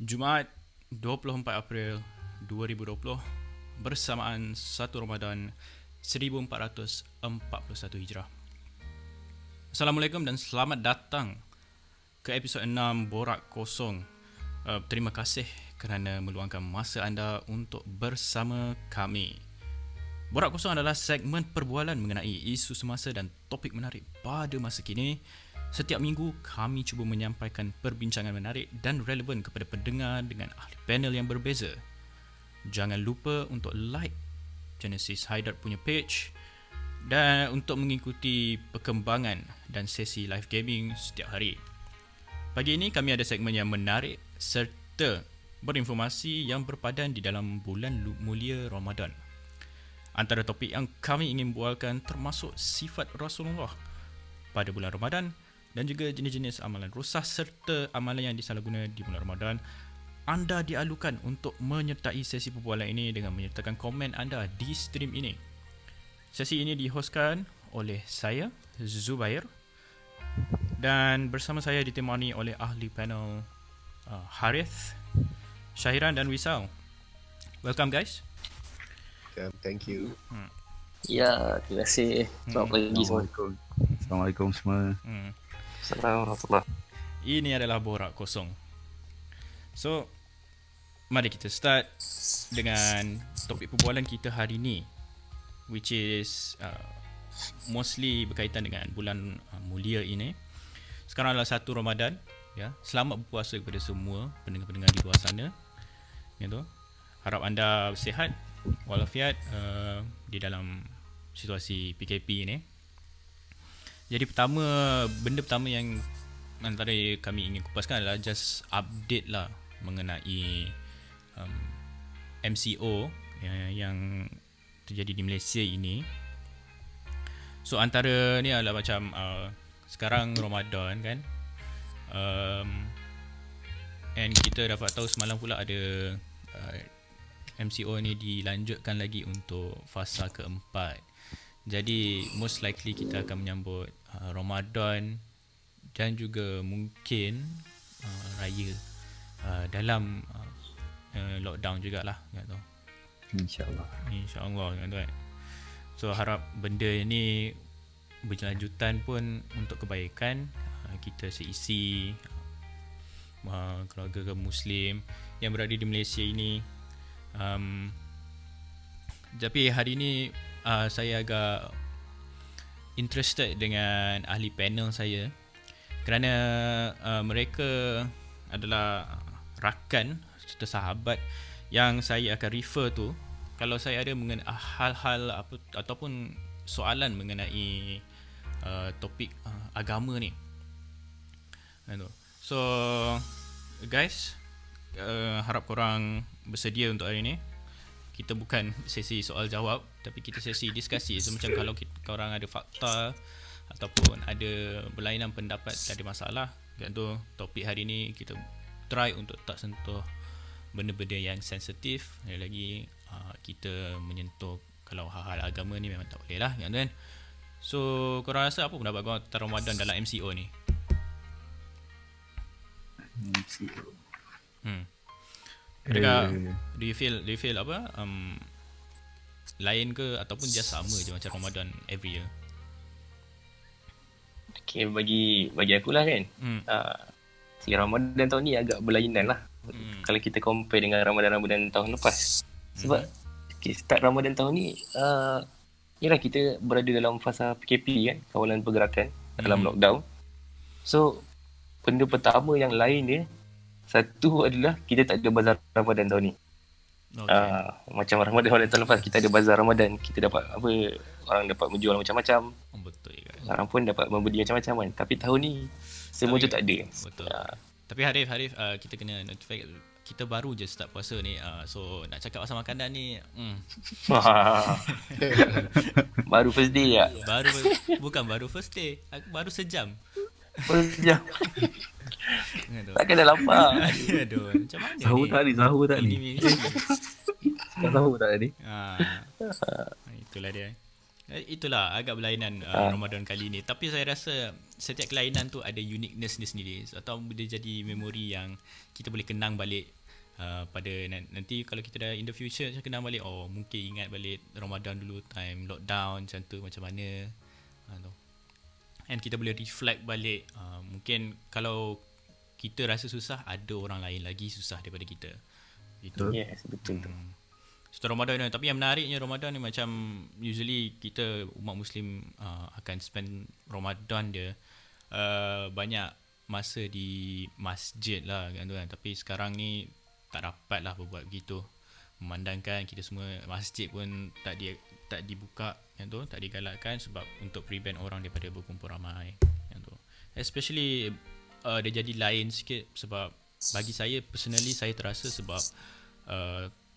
Jumaat 24 April 2020 bersamaan 1 Ramadan 1441 Hijrah. Assalamualaikum dan selamat datang ke episod 6 Borak Kosong. Terima kasih kerana meluangkan masa anda untuk bersama kami. Borak Kosong adalah segmen perbualan mengenai isu semasa dan topik menarik pada masa kini. Setiap minggu, kami cuba menyampaikan perbincangan menarik dan relevan kepada pendengar dengan ahli panel yang berbeza. Jangan lupa untuk like Genesis Haidar punya page dan untuk mengikuti perkembangan dan sesi live gaming setiap hari. Pagi ini kami ada segmen yang menarik serta berinformasi yang berpadan di dalam bulan mulia Ramadan. Antara topik yang kami ingin bualkan termasuk sifat Rasulullah pada bulan Ramadan dan juga jenis-jenis amalan rosak serta amalan yang disalahguna di bulan Ramadan. Anda dialukan untuk menyertai sesi perbualan ini dengan menyertakan komen anda di stream ini. Sesi ini dihostkan oleh saya, Zubair, dan bersama saya ditemani oleh ahli panel Harith, Syahiran dan Wisal. Welcome guys. Thank you. Ya, terima kasih. Selamat pagi semua. Assalamualaikum semua. Assalamualaikum. Ini adalah Borak Kosong. So, mari kita start dengan topik perbualan kita hari ini, which is mostly berkaitan dengan bulan mulia ini. Sekarang adalah 1 Ramadan, ya. Selamat berpuasa kepada semua pendengar-pendengar di luar sana. Gitu. Harap anda sihat walafiat di dalam situasi PKP ini. Jadi benda pertama yang antara kami ingin kupaskan adalah just update lah mengenai MCO yang terjadi di Malaysia ini. So antara ni adalah macam sekarang Ramadan kan, and kita dapat tahu semalam pula ada MCO ni dilanjutkan lagi untuk fasa keempat. Jadi most likely kita akan menyambut Ramadan dan juga mungkin raya dalam lockdown jugalah, kan tu. InsyaAllah kan tu kan. So harap benda ni berlanjutan pun untuk kebaikan kita seisi keluarga Muslim yang berada di Malaysia ini. Tapi hari ni saya agak interested dengan ahli panel saya kerana mereka adalah rakan serta sahabat yang saya akan refer tu kalau saya ada mengenai hal-hal apa ataupun soalan mengenai topik agama ni. So guys, harap korang bersedia untuk hari ni. Kita bukan sesi soal jawab, tapi kita sesi diskusi. So macam kalau korang ada fakta ataupun ada berlainan pendapat, tak ada masalah. Kan tu topik hari ni kita try untuk tak sentuh benda-benda yang sensitif. Lagi kita menyentuh kalau hal-hal agama ni memang tak boleh lah, kan. So korang rasa apa pendapat korang tentang Ramadan dalam MCO ni? MCO. Adakah do you feel apa lain ke ataupun just sama je macam Ramadan every year? Okay, bagi aku lah kan. Si Ramadan tahun ni agak berlainan lah. Kalau kita compare dengan Ramadan tahun lepas. Sebab start Ramadan tahun ni yalah kita berada dalam fasa PKP kan, kawalan pergerakan dalam lockdown. So benda pertama yang lain dia, satu adalah kita tak ada bazar Ramadan tahun ni. Macam Ramadan tahun lepas kita ada bazar Ramadan, kita dapat apa, orang dapat menjual macam-macam. Betul kan. Orang pun dapat membeli macam-macam kan. Tapi tahun ni semua tu tak ada. Betul. Tapi Harif kita kena notify kita baru je start puasa ni. So nak cakap pasal makanan ni Baru first day tak? Bukan baru first day, baru sejam. Sejam. Takkan dah lapar. Aduh, macam mana Sahur ni? sahur tak ni? Ini Sahur tak ni? Itulah dia. Itulah agak berlainan Ramadan kali ni. Tapi saya rasa setiap kelainan tu ada uniqueness dia sendiri. Atau dia jadi memori yang kita boleh kenang balik pada nanti kalau kita dah in the future macam kenang balik, oh mungkin ingat balik Ramadan dulu time lockdown macam tu macam mana. And kita boleh reflect balik, mungkin kalau kita rasa susah, ada orang lain lagi susah daripada kita. Itu. Yes, betul tu. Setelah Ramadan ni, tapi yang menariknya Ramadan ni macam usually kita umat Muslim akan spend Ramadan dia banyak masa di masjid lah kan tu kan. Tapi sekarang ni tak dapat lah berbuat begitu. Memandangkan kita semua masjid pun tak dibuka yang tu, tak digalakkan sebab untuk prevent orang daripada berkumpul ramai yang tu. Especially dia jadi lain sikit sebab bagi saya personally, saya terasa sebab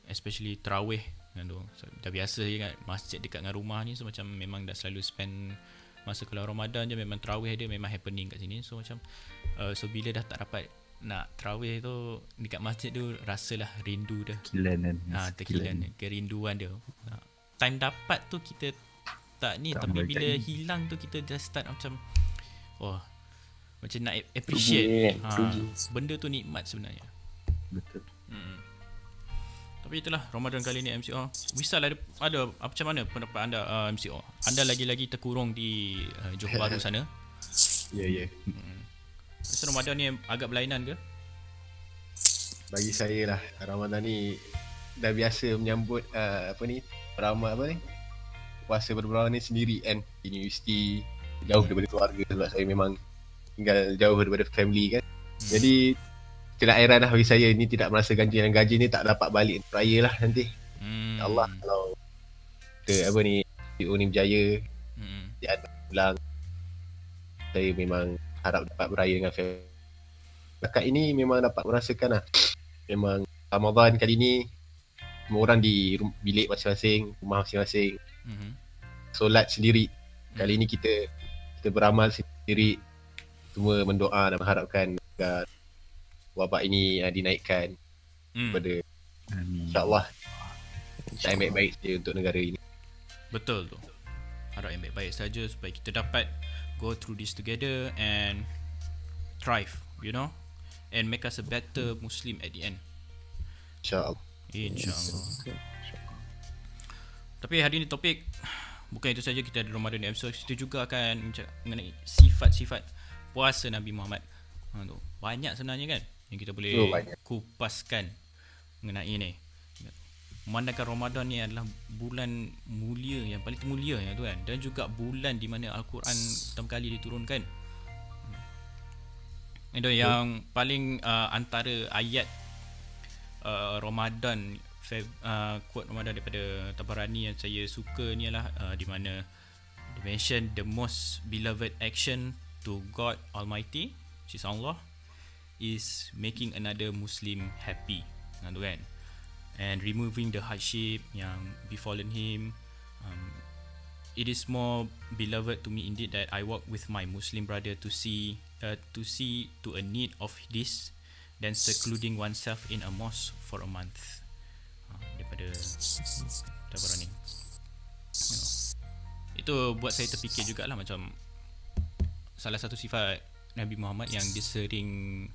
especially tarawih kan tu. Dah biasa je kan masjid dekat dengan rumah ni, so macam memang dah selalu spend masa kalau Ramadan je memang tarawih dia memang happening kat sini. So macam so bila dah tak dapat nak tarawih tu dekat masjid tu, rasalah rindu dah. Terkilan kerinduan dia. Time dapat tu kita tak ni, tapi bila hilang tu kita just start macam macam nak appreciate benda tu nikmat sebenarnya. Betul. Tapi itulah Ramadan kali ni MCO. Wisal ada macam mana pendapat anda MCO? Anda lagi-lagi terkurung di Johor Bahru sana. Ya. So, Ramadan ni agak berlainan ke? Bagi saya lah, Ramadan ni dah biasa menyambut puasa berbulan ni sendiri kan. Di universiti, jauh daripada keluarga sebab saya memang tinggal jauh daripada family kan. Jadi tidak heran lah bagi saya ni tidak merasa gaji ni tak dapat balik raya lah nanti. InsyaAllah kalau kita PO ni berjaya, dia pulang, saya memang harap dapat beraya dengan family. Dekat ini memang dapat merasakan lah, memang Ramadan kali ni semua orang di bilik masing-masing, rumah masing-masing, solat sendiri. Kali ni kita beramal sendiri, semua mendoa dan mengharapkan agar wabak ini dinaikkan pada insyaAllah yang baik-baik saja untuk negara ini. Betul tu. Harap yang baik-baik saja supaya kita dapat go through this together and thrive, you know, and make us a better Muslim at the end. InsyaAllah. Tapi hari ni topik bukan itu saja, kita ada Ramadan episode, kita juga akan mengenai sifat-sifat puasa Nabi Muhammad. Tu banyak sebenarnya kan yang kita boleh kupaskan mengenai ni. Memandangkan Ramadan ni adalah bulan mulia, yang paling mulia ya tu kan, dan juga bulan di mana Al-Quran pertama kali diturunkan. Itu yang paling antara ayat Ramadan, quote Ramadan daripada Tabarani yang saya suka ni adalah di mana they mention the most beloved action to God Almighty, which is Allah, is making another Muslim happy, tu kan, and removing the hardship yang befallen him. It is more beloved to me indeed that I walk with my Muslim brother to see to a need of this than secluding oneself in a mosque for a month. Daripada Tabarani. Itu buat saya terfikir jugalah, macam salah satu sifat Nabi Muhammad yang dia sering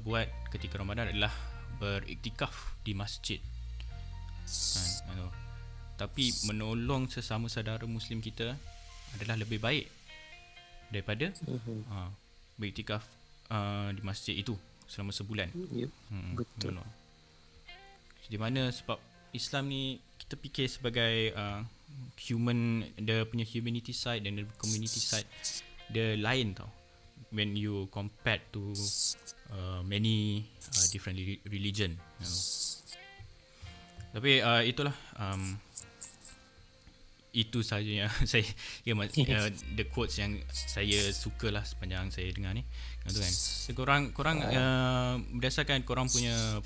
buat ketika Ramadan adalah beriktikaf di masjid. Tapi menolong sesama saudara Muslim kita adalah lebih baik daripada beriktikaf di masjid itu selama sebulan. Betul. Di mana sebab Islam ni kita fikir sebagai human, dia punya humanity side dan the community side dia lain tau when you compare to many different religion, you know. Tapi itulah itu saja yang saya the quotes yang saya sukalah sepanjang saya dengar ni, tu kan. So, korang berdasarkan korang punya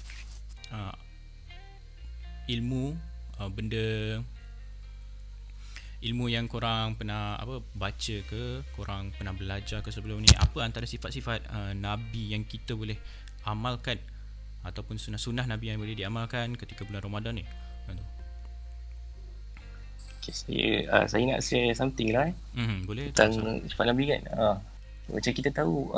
ilmu, ilmu yang korang pernah baca ke, korang pernah belajar ke sebelum ni, apa antara sifat-sifat Nabi yang kita boleh amalkan ataupun sunnah-sunnah Nabi yang boleh diamalkan ketika bulan Ramadan ni? Okay, saya nak share something lah Boleh. tentang sifat Nabi kan. Macam kita tahu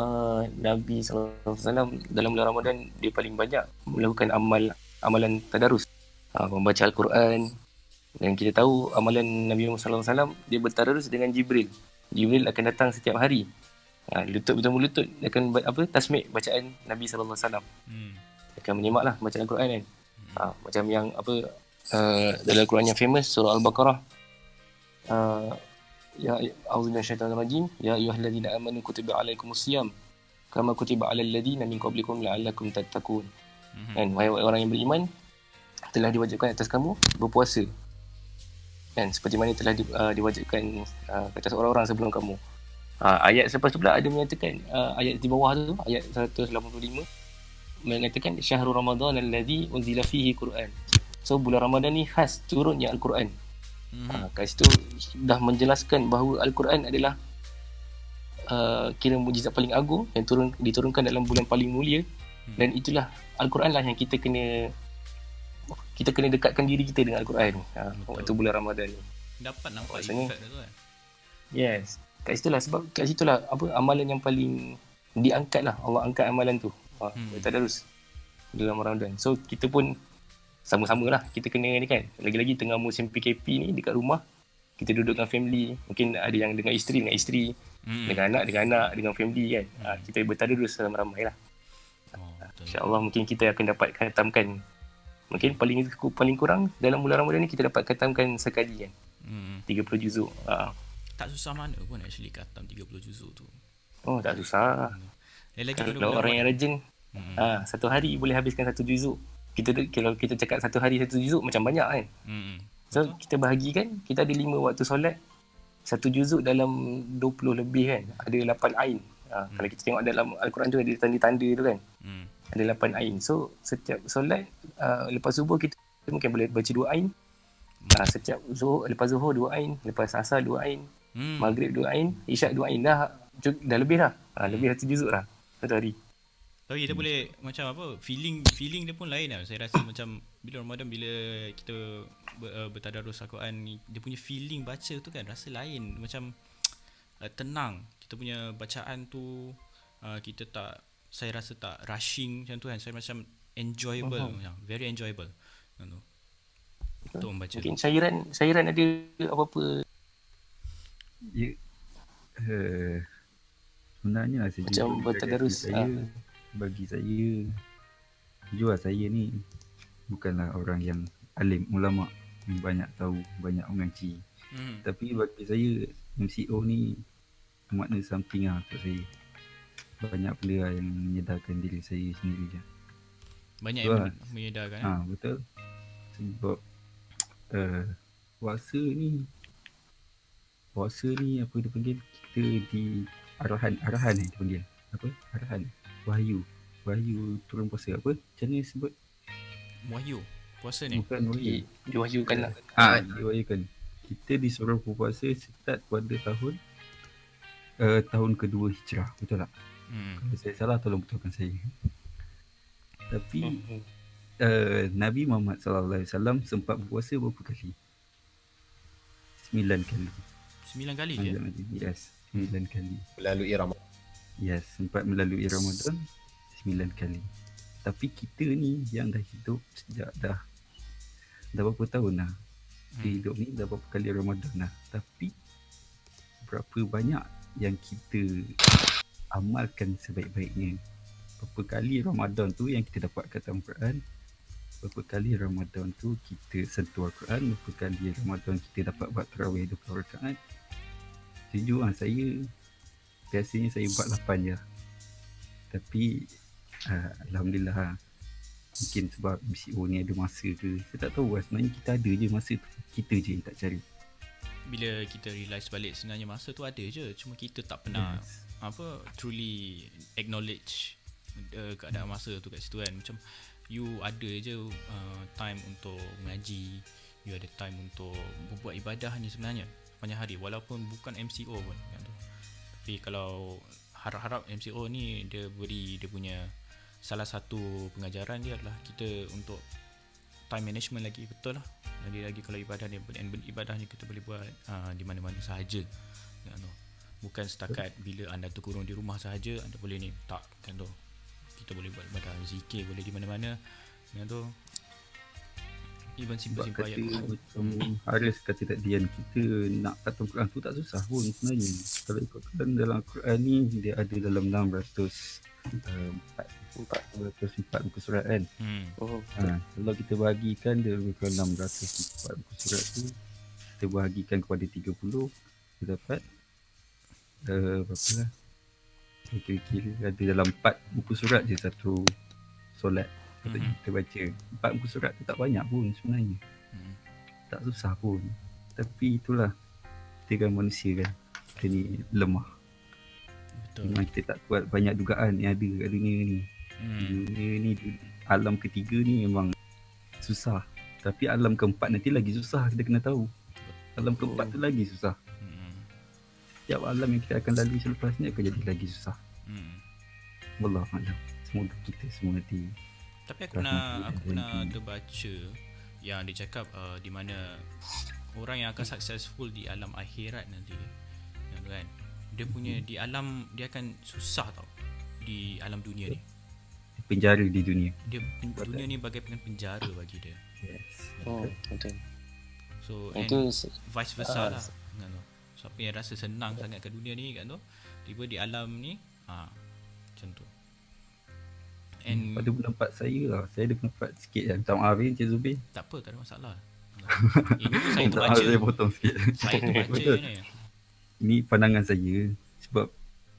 Nabi SAW dalam bulan Ramadan dia paling banyak melakukan amalan tadarus, membaca Al-Quran. Dan kita tahu amalan Nabi Muhammad SAW dia bertadarus dengan Jibril. Jibril akan datang setiap hari. Lutut bertemu lutut akan tasmik bacaan Nabi SAW. Akan menyemaklah bacaan Al-Quran kan. Macam yang dalam Al-Quran yang famous surah Al-Baqarah. Ya a'udzu minasyaitonir rajim. Ya ayyuhalladzina amanu kutiba alaikumusiyam kama kutiba alal ladzina min qablikum la'allakum tattaqun. Kan, wahai orang yang beriman, telah diwajibkan atas kamu berpuasa. Kan, seperti mana telah diwajibkan ke atas orang-orang sebelum kamu. Ayat selepas tu pula ada menyatakan, ayat di bawah tu, ayat 185 mengatakan syahrul ramadan alladzi unzila fihi Quran. So bulan Ramadan ni khas turunnya Al-Quran. Kat situ dah menjelaskan bahawa Al-Quran adalah kira mukjizat paling agung yang diturunkan dalam bulan paling mulia. Dan itulah Al-Quran lah yang kita kena dekatkan diri kita dengan Al-Quran waktu bulan Ramadan ni. Dapat nampak efek tu kan. Yes. Kat situlah amalan yang paling diangkat lah. Allah angkat amalan tu. Tadarus dalam Ramadan. So kita pun sama-sama lah kita kena ni kan. Lagi-lagi tengah musim PKP ni dekat rumah, kita duduk dengan family. Mungkin ada yang dengan isteri, dengan anak, dengan family kan. Kita bertadarus ramai-ramai lah. InsyaAllah mungkin kita akan dapat khatamkan. Mungkin paling kurang dalam bulan Ramadan ni kita dapat khatamkan sekali kan. 30 juzuk. Tak susah mana pun actually khatam 30 juzuk tu. Oh, tak susah. Kalau orang yang rajin, satu hari boleh habiskan 1 juzuk. Kalau kita cakap satu hari 1 juzuk macam banyak kan. So kita bahagikan, kita ada 5 waktu solat, 1 juzuk dalam 20 lebih kan. Ada 8 ain. Kalau kita tengok dalam Al-Quran tu ada tanda-tanda tu kan. Ada 8 ain. So setiap solat lepas subuh kita mungkin boleh baca 2 ain. Setiap lepas zuhur 2 ain, lepas asar 2 ain, maghrib 2 ain, isyak 2 ain. Dah lebih dah. Lebih 1 juzuk dah satu hari. Tapi kita boleh macam feeling dia pun lain lah. Saya rasa macam bila Ramadan, bila kita bertadarus Al-Quran ni, dia punya feeling baca tu kan rasa lain. Macam tenang. Kita punya bacaan tu saya rasa tak rushing macam tu kan. Saya macam enjoyable, macam very enjoyable. Untuk membaca. Mungkin cairan ada apa-apa. Ya. Sebenarnya macam bertadarus. Bagi saya, jujur saya ni bukanlah orang yang alim, ulama, banyak tahu, banyak mengaji. Tapi bagi saya MCO ni makna something lah untuk saya. Banyak benda yang menyedarkan diri saya sendiri je. Banyak yang menyedarkan. Betul. Sebab puasa ni apa dia panggil, kita di arahan dia panggil apa, arahan wahyu turun puasa apa, macam mana sebut, wahyu puasa ni bukan wahyu, diwahyukan lah. Diwahyukan. Kita disuruh berpuasa start pada tahun kedua hijrah, betul tak? Kalau saya salah tolong betulkan saya. Tapi Nabi Muhammad SAW sempat berpuasa berapa kali? 9 kali. 9 kali je? Yes, 9 kali. Melalui Ramadan. Yes, sempat melalui Ramadan 9 kali. Tapi kita ni yang dah hidup sejak dah berapa tahun dah. Kita hidup ni dah berapa kali Ramadan dah. Tapi berapa banyak yang kita amalkan sebaik-baiknya. Berapa kali Ramadan tu yang kita dapat khatam Quran. Berapa kali Ramadan tu kita sentuh Al-Quran. Berapa kali Ramadan kita dapat buat tarawih 20 rakaat. Jujur saya biasanya saya buat 8 je. Tapi Alhamdulillah, mungkin sebab MCO ni ada masa ke, saya tak tahu lah. Sebenarnya kita ada je masa tu, kita je yang tak cari. Bila kita realise balik sebenarnya masa tu ada je, cuma kita tak pernah truly acknowledge keadaan masa tu kat situ kan. Macam you ada je time untuk mengaji, you ada time untuk berbuat ibadah ni sebenarnya sepanjang hari, walaupun bukan MCO pun kan tu. Tapi kalau harap-harap MCO ni dia punya salah satu pengajaran dia adalah kita untuk time management lagi, betul lah. Lagi-lagi kalau ibadah ni, beribadah ni kita boleh buat di mana-mana sahaja. Bukan setakat bila anda terkurung di rumah sahaja anda boleh ni, tak kan tu. Kita boleh buat ibadah, zikir boleh di mana-mana kan tu. Even simple-simple ayat macam Haris kata tadi kan, kita nak khatam Quran tu tak susah pun sebenarnya. Kalau ikutkan dalam Quran ni dia ada dalam 404 muka surat kan. Kalau kita bahagikan dia lebih kurang 604 muka surat tu, kita bahagikan kepada 30, kita dapat berapa lah, kira-kira ada dalam 4 muka surat je satu solat. Kita baca 4 muka surat tu tak banyak pun sebenarnya, tak susah pun. Tapi itulah, kita kan manusia kan, kita ni lemah. Betul. Memang kita tak kuat banyak dugaan yang ada kat dunia ni. Dunia ni, alam ketiga ni memang susah. Tapi alam keempat nanti lagi susah, kita kena tahu. Alam keempat tu lagi susah. Setiap alam yang kita akan lalui selepas ni akan jadi lagi susah. Wallahualam. Semoga kita semua nanti. Tapi aku pernah terbaca yang dia cakap di mana orang yang akan successful di alam akhirat nanti kan, dia punya di alam, dia akan susah tau di alam dunia ni. Penjara di dunia. Dunia ni bagaikan penjara bagi dia. Yes. Betul. So itu vice versa lah kan tu. Siapa yang rasa senang sangat kat dunia ni kan tu, tiba di alam ni macam tu. And pada pendapat saya lah, saya ada pendapat sikit kan. Minta maaf Encik Zubir. Tak apa, tak ada masalah. Ini pun saya terbaca. Saya potong sikit. Saya terbaca ni. Ini pandangan saya. Sebab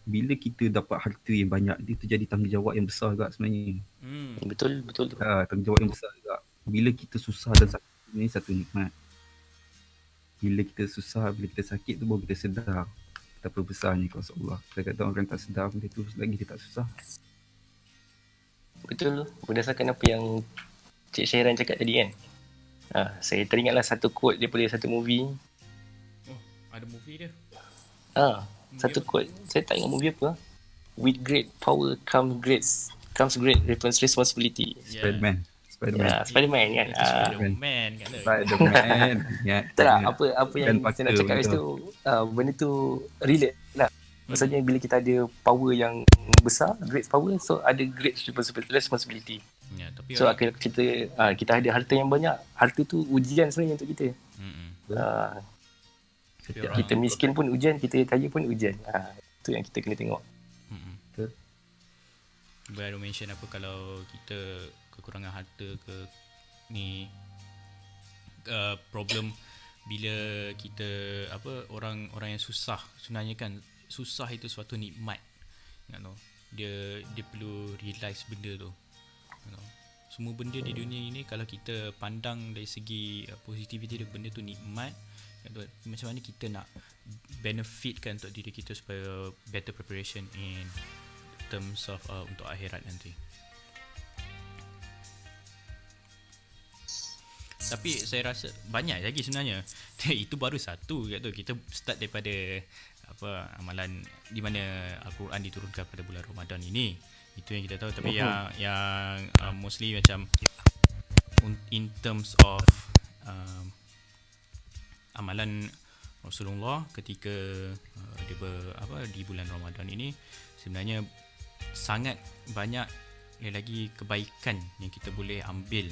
bila kita dapat harta yang banyak, dia terjadi tanggungjawab yang besar juga sebenarnya. Betul. Tanggungjawab yang besar juga. Bila kita susah dan sakit, ini satu nikmat. Bila kita susah, bila kita sakit tu baru kita sedar betapa besarnya kuasa Allah. Kadang-kadang orang tak sedar benda tu lagi dia tak susah. Betul. Berdasarkan apa yang Cik Syairan cakap tadi kan. Saya teringatlah satu quote daripada satu movie. Oh, ada movie dia? Satu quote. Saya tak ingat movie apa. With great power comes great responsibility. Spiderman. Spiderman kan. Spiderman kan. Spiderman. Tak lah, apa yang saya nak cakap tu, benda tu relate lah. Maksudnya bila kita ada power yang besar, great power, so ada great responsibility. Ya, tapi so kita ada harta yang banyak, harta tu ujian sebenarnya untuk kita. Kita miskin pun ujian, kita kaya pun ujian. Itu yang kita kena tengok. Baru mention apa, kalau kita kekurangan harta ke ni problem bila kita orang yang susah, sebenarnya kan susah itu suatu nikmat, dia perlu realize benda tu. Semua benda di dunia ini kalau kita pandang dari segi positivity dia, benda tu nikmat, macam mana kita nak benefitkan untuk diri kita supaya better preparation in terms of untuk akhirat nanti. Tapi saya rasa banyak lagi sebenarnya. Itu baru satu kat tu. Kita start daripada amalan di mana Al-Quran diturunkan pada bulan Ramadan ini. Itu yang kita tahu. Tapi yang mostly macam in terms of amalan Rasulullah ketika dia di bulan Ramadan ini, sebenarnya sangat banyak lagi kebaikan yang kita boleh ambil,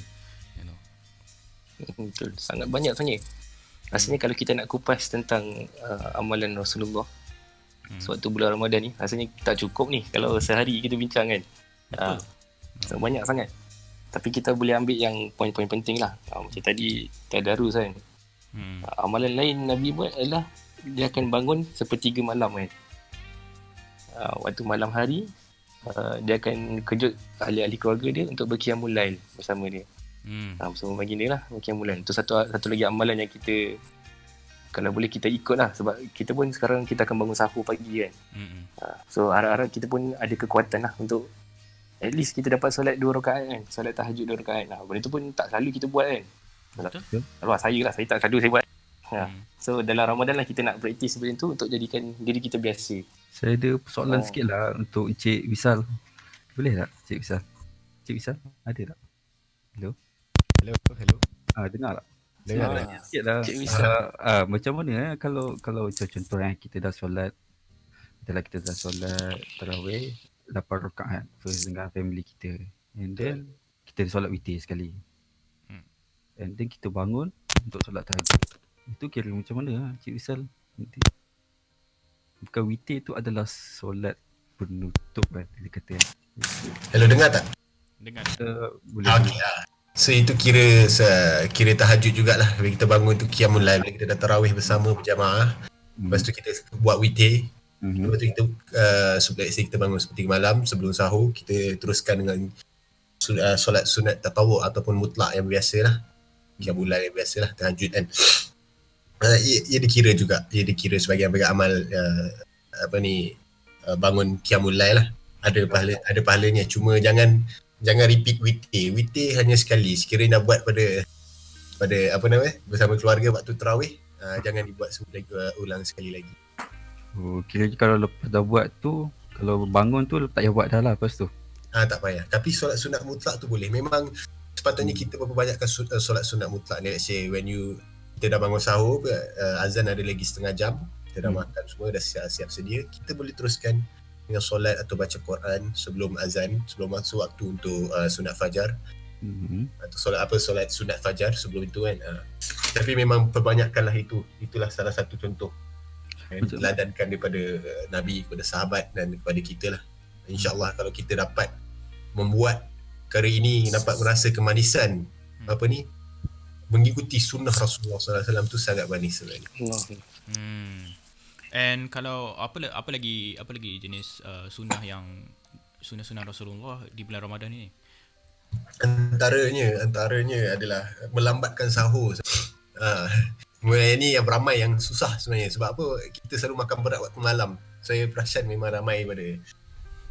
Betul, sangat banyak sebenarnya. Rasanya kalau kita nak kupas tentang amalan Rasulullah sewaktu bulan Ramadan ni, rasanya tak cukup ni kalau sehari kita bincang kan. So, banyak sangat. Tapi kita boleh ambil yang poin-poin penting lah. Macam tadi tadarus kan. Amalan lain Nabi buat adalah dia akan bangun sepertiga malam kan. Waktu malam hari dia akan kejut ahli-ahli keluarga dia untuk berqiyamul lail bersama dia. Bersama baginda lah berqiyamul lail. Itu satu lagi amalan yang kita, kalau boleh kita ikut lah. Sebab kita pun sekarang kita akan bangun sahur pagi kan. So harap-harap kita pun ada kekuatan lah untuk at least kita dapat solat 2 rakaat kan. Solat tahajud 2 rakaat. Benda tu pun tak selalu kita buat kan. Betul. Kalau saya tak selalu saya buat. So dalam Ramadan lah kita nak praktis benda tu untuk jadikan diri kita biasa. Saya ada persoalan sikit lah untuk Encik Wisal. Boleh tak Encik Wisal? Encik Wisal ada tak? Hello? Hello. Dengar tak? Dengar tak? Ah, Sikit lah. Cik Wisal. Macam mana kalau macam contoh kita dah solat, kita dah solat tarawih 8 rakaat first dengan family kita, and then kita solat witir sekali, and then kita bangun untuk solat tahajud. Itu kira macam mana Cik Wisal? Nanti bukan witir tu adalah solat penutup kan dia kata kan. Hello, dengar tak? Dengar. Boleh Okey. So itu kira tahajud jugalah. Bila kita bangun tu qiyamul lail, bila kita dah tarawih bersama berjamaah. Lepas tu kita buat witir. Lepas tu kita kita bangun seperti malam sebelum sahur, kita teruskan dengan solat sunat tatawwu ataupun mutlak yang biasalah. Qiyamul lail yang biasalah, tahajud kan. Ia dikira juga. Ia dikira sebagai amal bangun qiyamul lail lah. Ada pahalanya, cuma jangan repeat witir. Witir hanya sekali. Sekiranya nak buat pada bersama keluarga waktu tarawih, jangan dibuat ulang sekali lagi. Kira kalau lepas dah buat tu, kalau bangun tu tak payah buat dah lah lepas tu. Tak payah. Tapi solat sunat mutlak tu boleh. Memang sepatutnya kita memperbanyakkan solat sunat mutlak ni. Let's say when kita dah bangun sahur, azan ada lagi setengah jam, kita dah makan semua, dah siap sedia, kita boleh teruskan dengan solat atau baca Quran sebelum azan, sebelum masuk waktu untuk sunat fajar. Atau solat sunat fajar sebelum itu kan. Tapi memang perbanyakkanlah itu. Itulah salah satu contoh yang diteladankan daripada Nabi kepada sahabat dan kepada kita lah. InsyaAllah kalau kita dapat membuat perkara ini, dapat merasa kemanisan mengikuti sunnah Rasulullah SAW tu sangat manis sebenarnya. And kalau apa lagi jenis sunnah Rasulullah di bulan Ramadan ni? Antaranya adalah melambatkan sahur. Ini yang ramai yang susah sebenarnya. Sebab apa? Kita selalu makan berat waktu malam. Saya perasan memang ramai pada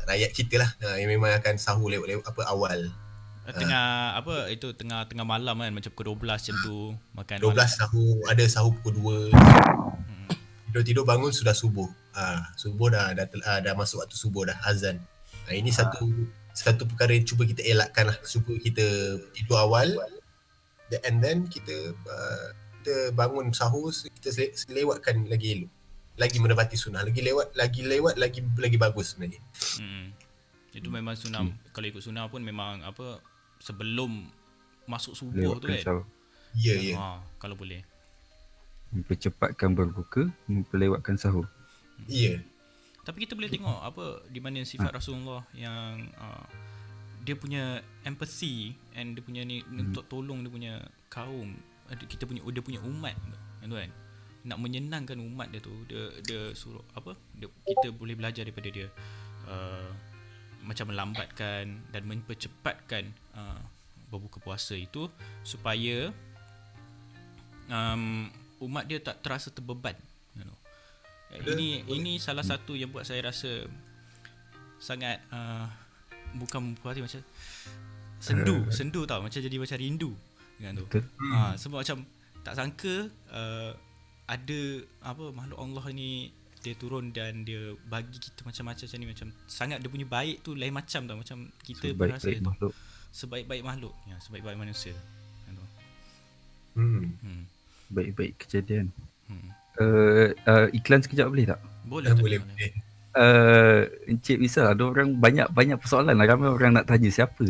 rakyat kita lah yang memang akan sahur lewat awal. Tengah malam kan, macam pukul 12 macam tu makan 12 malam. Sahur, ada sahur pukul 2. Tidur bangun sudah subuh. Subuh dah masuk waktu subuh dah, azan. Ini satu perkara yang cuba kita elakkan lah. Cuba kita tidur awal, and then kita bangun sahur, kita lewatkan lagi elok. Lagi menepati sunnah, lagi lewat lagi bagus sebenarnya. Itu memang sunnah. Kalau ikut sunnah pun memang sebelum masuk subuh tu kan. Ya. Kalau boleh mempercepatkan berbuka, memperlewatkan sahur. Ya. Tapi kita boleh tengok di mana sifat Rasulullah yang dia punya empathy and dia punya ni untuk tolong dia punya kaum, dia punya umat tu kan. Nak menyenangkan umat dia tu, dia suruh kita boleh belajar daripada dia macam melambatkan dan mempercepatkan berbuka puasa itu supaya umat dia tak terasa terbeban. Ini salah satu yang buat saya rasa sangat bukan puas hati, macam sendu tau, macam jadi macam rindu dengan tu. Sebab macam tak sangka ada makhluk Allah ni dia turun dan dia bagi kita macam-macam ni, macam sangat dia punya baik tu lain macam tau, macam kita berasa tu sebaik-baik makhluk, sebaik-baik manusia. Baik-baik kejadian. Iklan sekejap boleh tak? Boleh. Encik Wisal, ada orang banyak persoalan lah. Ramai orang nak tanya siapa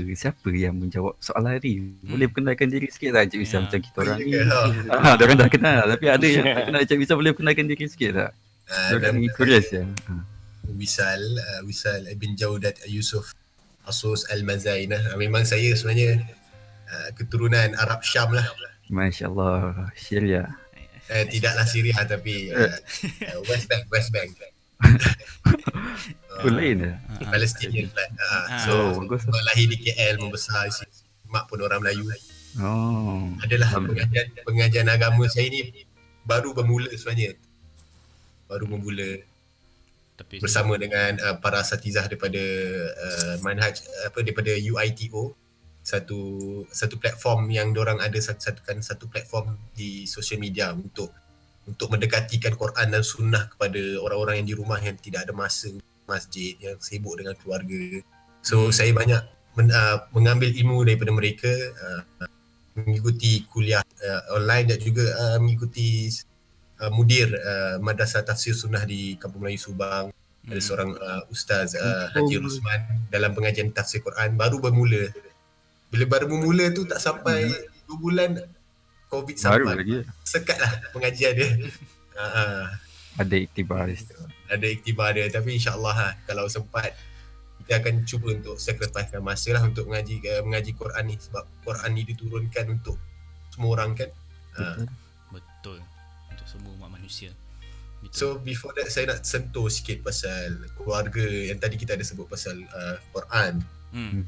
yang menjawab soalan ni. Boleh perkenalkan diri sikit tak Encik Wisal? Macam kita orang ni diorang dah kenal, tapi ada yang tak kenal Encik Wisal. Boleh perkenalkan diri sikit tak? Diorang ni curious ya. Wisal bin Jaudat Yusuf Asus Al-Mazainah. Memang saya sebenarnya keturunan Arab Syam lah. Masya Allah, Syria. Tidaklah Syria tapi West Bank. Lain dah. Palestinian flat. Lahir di KL, membesar di sini. Mak pun orang Melayu. Adalah pengajian agama saya ni baru bermula sebenarnya. Tapi bersama dengan para asatizah daripada manhaj daripada UITO, satu platform yang diorang ada satu platform di social media untuk mendekatikan Quran dan sunnah kepada orang-orang yang di rumah yang tidak ada masa masjid, yang sibuk dengan keluarga. So saya banyak mengambil ilmu daripada mereka mengikuti kuliah online dan juga mengikuti mudir Madrasah Tafsir Sunnah di Kampung Melayu Subang. Ada seorang Ustaz Haji Rosman dalam pengajian tafsir Quran baru bermula. Bila baru bermula tu tak sampai 2 bulan COVID Baru sampai. lagi. Sekat lah pengajian dia. Ada iktibar di situ. Ada iktibar dia, tapi insyaAllah kalau sempat kita akan cuba untuk sacrificekan masa lah untuk mengaji Quran ni, sebab Quran ni diturunkan untuk semua orang kan. Betul. Untuk semua umat manusia. Betul. So before that saya nak sentuh sikit pasal keluarga yang tadi kita ada sebut pasal Quran.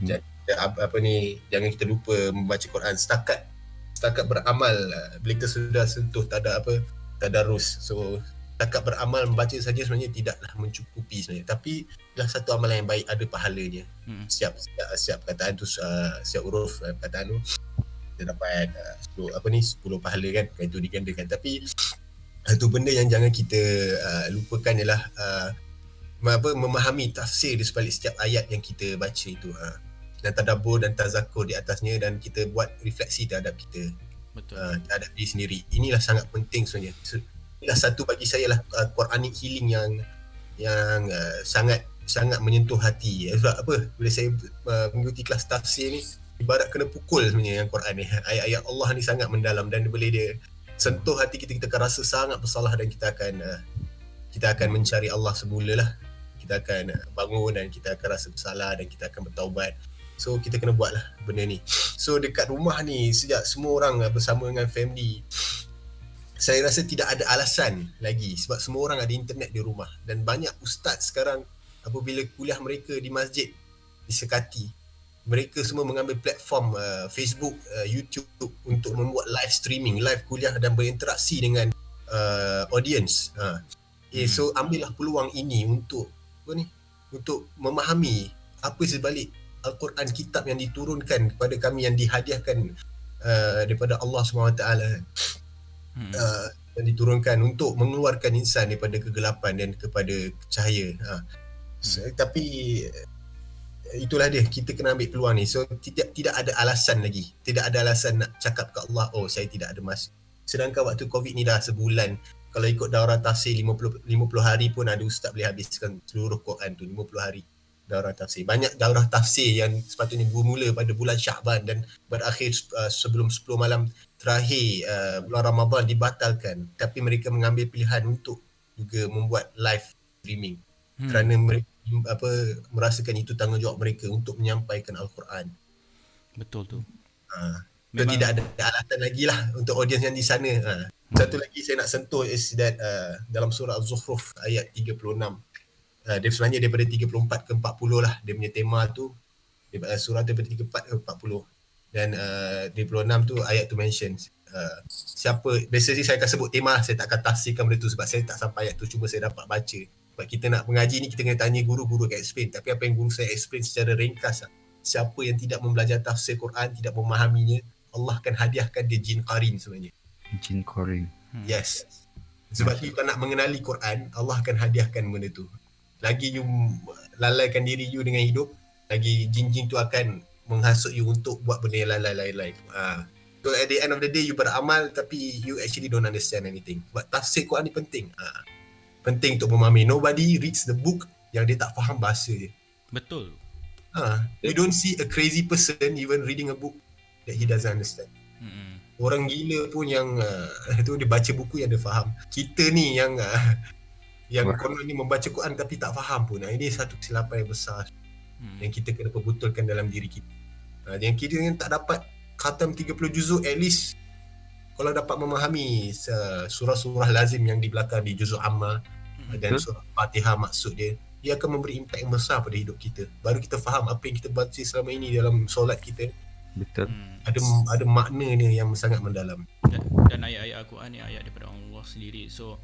Jadi apa ni, jangan kita lupa membaca Quran setakat beramal. Bila kita sudah sentuh tadarus, so setakat beramal membaca saja sebenarnya tidaklah mencukupi sebenarnya, tapi adalah satu amalan yang baik, ada pahalanya. Siap perkataan tu, siap huruf perkataan tu kita dapat 10 pahala kan, itu digandakan. Tapi satu benda yang jangan kita lupakan ialah memahami tafsir di sebalik setiap ayat yang kita baca itu, dan tadabbur dan tazakur di atasnya, dan kita buat refleksi terhadap kita. Betul. Terhadap diri sendiri. Inilah sangat penting sebenarnya. Inilah satu bagi saya lah Quranic healing yang sangat menyentuh hati. Sebab apa? Bila saya mengikuti kelas tafsir ni, ibarat kena pukul sebenarnya yang Quran ni. Ayat-ayat Allah ni sangat mendalam dan boleh dia sentuh hati kita. Kita akan rasa sangat bersalah dan kita akan mencari Allah semula lah. Kita akan bangun dan kita akan rasa bersalah dan kita akan bertaubat. So kita kena buat lah benda ni. So dekat rumah ni, sejak semua orang bersama dengan family, saya rasa tidak ada alasan lagi, sebab semua orang ada internet di rumah. Dan banyak ustaz sekarang apabila kuliah mereka di masjid disekati, mereka semua mengambil platform Facebook, YouTube untuk membuat live streaming, live kuliah dan berinteraksi dengan audience. So ambillah peluang ini untuk untuk memahami apa sebalik Al-Quran, kitab yang diturunkan kepada kami, yang dihadiahkan daripada Allah SWT, yang diturunkan untuk mengeluarkan insan daripada kegelapan dan kepada cahaya. Tapi itulah dia, kita kena ambil peluang ni. So tidak ada alasan lagi, tidak ada alasan nak cakap ke Allah, oh saya tidak ada masa. Sedangkan waktu COVID ni dah sebulan, kalau ikut daurah tafsir 50 hari pun ada ustaz boleh habiskan seluruh Quran tu 50 hari daurah tafsir. Banyak daurah tafsir yang sepatutnya bermula pada bulan Sya'ban dan berakhir sebelum 10 malam terakhir bulan Ramadan dibatalkan, tapi mereka mengambil pilihan untuk juga membuat live streaming kerana mereka merasakan itu tanggungjawab mereka untuk menyampaikan Al-Quran. Betul tu. So tidak ada alasan lagi lah untuk audiens yang di sana. Satu lagi saya nak sentuh is that dalam surah Az-Zukhruf ayat 36, dia sebenarnya daripada 34 ke 40 lah dia punya tema tu, surah daripada 34 ke 40, dan 36 tu ayat tu mention siapa, biasanya saya akan sebut tema, saya tak akan tafsirkan benda tu sebab saya tak sampai ayat tu, cuma saya dapat baca. Sebab kita nak mengaji ni kita kena tanya guru-guru akan explain, tapi apa yang guru saya explain secara ringkas, siapa yang tidak membelajar tafsir Quran, tidak memahaminya, Allah akan hadiahkan dia jin qarin sebenarnya. Jin qarin. Yes. Sebab you tak nak mengenali Quran, Allah akan hadiahkan benda tu. Lagi you lalaikan diri you dengan hidup, lagi jin-jin tu akan menghasut you untuk buat benda yang lalai-lalai. So at the end of the day you beramal tapi you actually don't understand anything. Sebab tafsir Quran ni penting. Penting untuk memahami. Nobody reads the book yang dia tak faham bahasa dia. Betul. You don't see a crazy person even reading a book that he doesn't understand. Orang gila pun yang tu dia baca buku yang dia faham. Kita ni yang konon ni membaca Quran tapi tak faham pun. Ini satu kesilapan yang besar yang kita kena perbetulkan dalam diri kita. Yang kita yang tak dapat khatam 30 juzuk, at least kalau dapat memahami surah-surah lazim yang di belakang di juzuk amma dan surah Fatihah maksud dia akan memberi impak yang besar pada hidup kita. Baru kita faham apa yang kita baca selama ini dalam solat kita. Betul. Ada maknanya yang sangat mendalam. Dan ayat-ayat Al-Quran ni ayat daripada Allah sendiri. So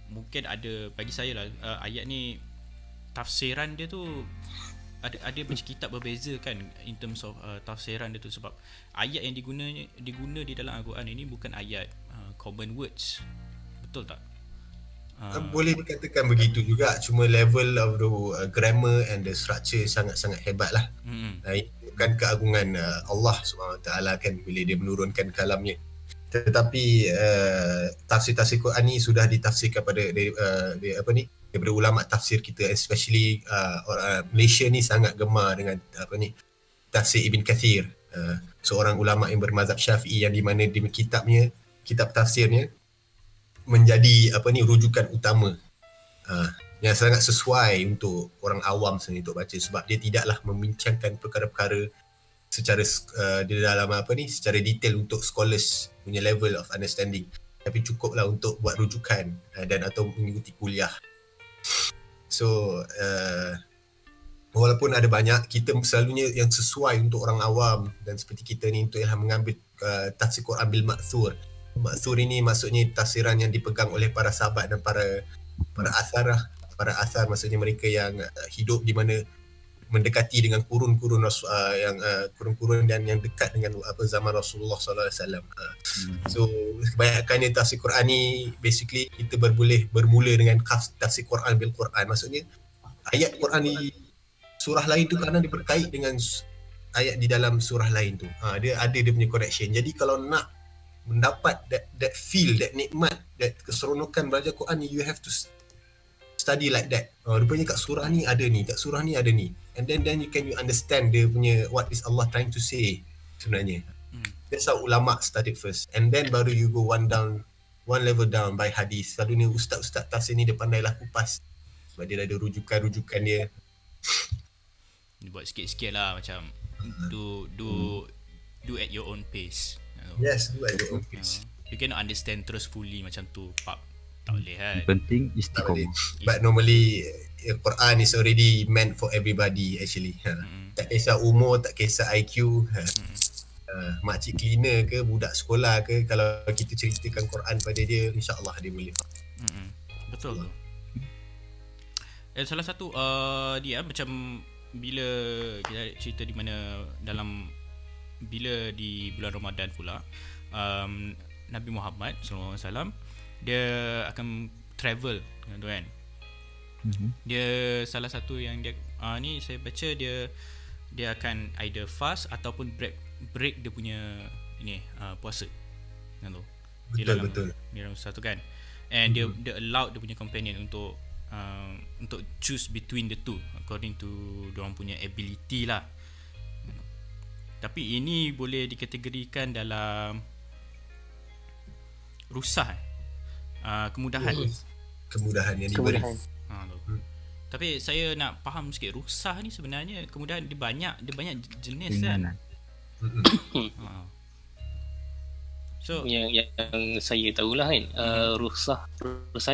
mungkin ada, bagi saya lah, ayat ni tafsiran dia tu ada macam kitab berbeza kan in terms of tafsiran dia tu, sebab ayat yang diguna di dalam Al-Quran ini bukan ayat common words. Betul tak? Boleh dikatakan begitu juga, cuma level of the grammar and the structure sangat-sangat hebat lah. menunjukkan keagungan Allah Subhanahu Wa Taala kan bila dia menurunkan kalamnya. Tetapi tafsir-tafsir Quran ni sudah ditafsirkan daripada ulama tafsir kita, especially orang Malaysia ni sangat gemar dengan tafsir Ibn Kathir, seorang ulama yang bermazhab Syafi'i, yang di mana di kitab tafsirnya menjadi rujukan utama yang sangat sesuai untuk orang awam sebenarnya untuk baca, sebab dia tidaklah membincangkan perkara-perkara secara di dalam secara detail untuk scholars punya level of understanding, tapi cukuplah untuk buat rujukan dan atau mengikuti kuliah. So walaupun ada banyak, kita selalunya yang sesuai untuk orang awam dan seperti kita ni untuk ialah mengambil tafsir Quran bil ma'thur. Ma'thur ini maksudnya tafsiran yang dipegang oleh para sahabat dan para asar, maksudnya mereka yang hidup di mana mendekati dengan kurun-kurun dan yang dekat dengan zaman Rasulullah sallallahu alaihi wasallam. So kebanyakannya tafsir Quran ni basically kita boleh bermula dengan tafsir Quran bil Quran. Maksudnya ayat Quran di surah lain tu kadang dia berkait dengan ayat di dalam surah lain tu. Dia ada dia punya correction. Jadi kalau nak mendapat that feel, that nikmat, that keseronokan belajar Quran ni, you have to study like that. Rupanya kat surah ni ada ni, kat surah ni ada ni. And then you understand dia punya what is Allah trying to say sebenarnya. That's how ulama studied first. And then baru you go one level down by hadis. Selalunya ustaz-ustaz tafsir ni dia pandailah kupas, sebab dia ada rujukan dia. Dia buat sikit-sikit lah, macam do at your own pace. Yes, do at your own pace. You cannot understand terus fully macam tu, tak boleh kan. Yang penting istiqomah. But normally Quran is already meant for everybody actually. Tak kisah umur, tak kisah IQ. Makcik cleaner ke, budak sekolah ke, kalau kita ceritakan Quran pada dia, insya-Allah dia boleh faham. Betul. Salah satu dia macam bila kita cerita di mana bila di bulan Ramadan pula, Nabi Muhammad sallallahu alaihi wasallam dia akan travel tu kan. Dia salah satu yang dia ni saya baca dia akan either fast ataupun break dia punya ini puasa kan tu. Betul. Dia dalam satu kan. And dia allowed dia punya companion untuk choose between the two according to diorang punya ability lah. Tapi ini boleh dikategorikan dalam rusah, kemudahan yang diberi. Tapi saya nak faham sikit, rusah ni sebenarnya kemudahan dia banyak jenis kan. So yang saya tahulah kan, rusah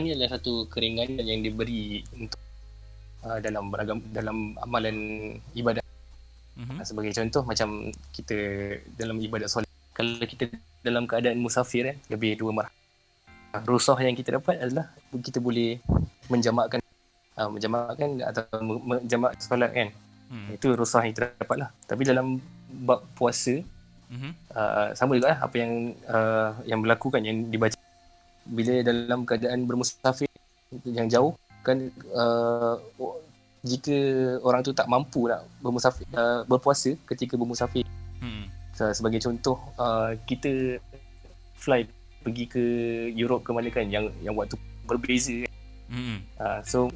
ni adalah satu keringanan yang diberi untuk dalam amalan ibadat. Sebagai contoh, macam kita dalam ibadat solat, kalau kita dalam keadaan musafir kan, lebih 2 marah. Rusah yang kita dapat adalah kita boleh menjamakkan atau menjamak solat kan. Itu rusah yang kita dapat lah. Tapi dalam bab puasa, sama juga lah apa yang berlaku kan, yang dibaca bila dalam keadaan bermusafir yang jauh kan, jika orang tu tak mampu nak berpuasa ketika bermusafir. Sebagai contoh, kita fly pergi ke Europe ke mana kan, yang waktu berbeza kan. So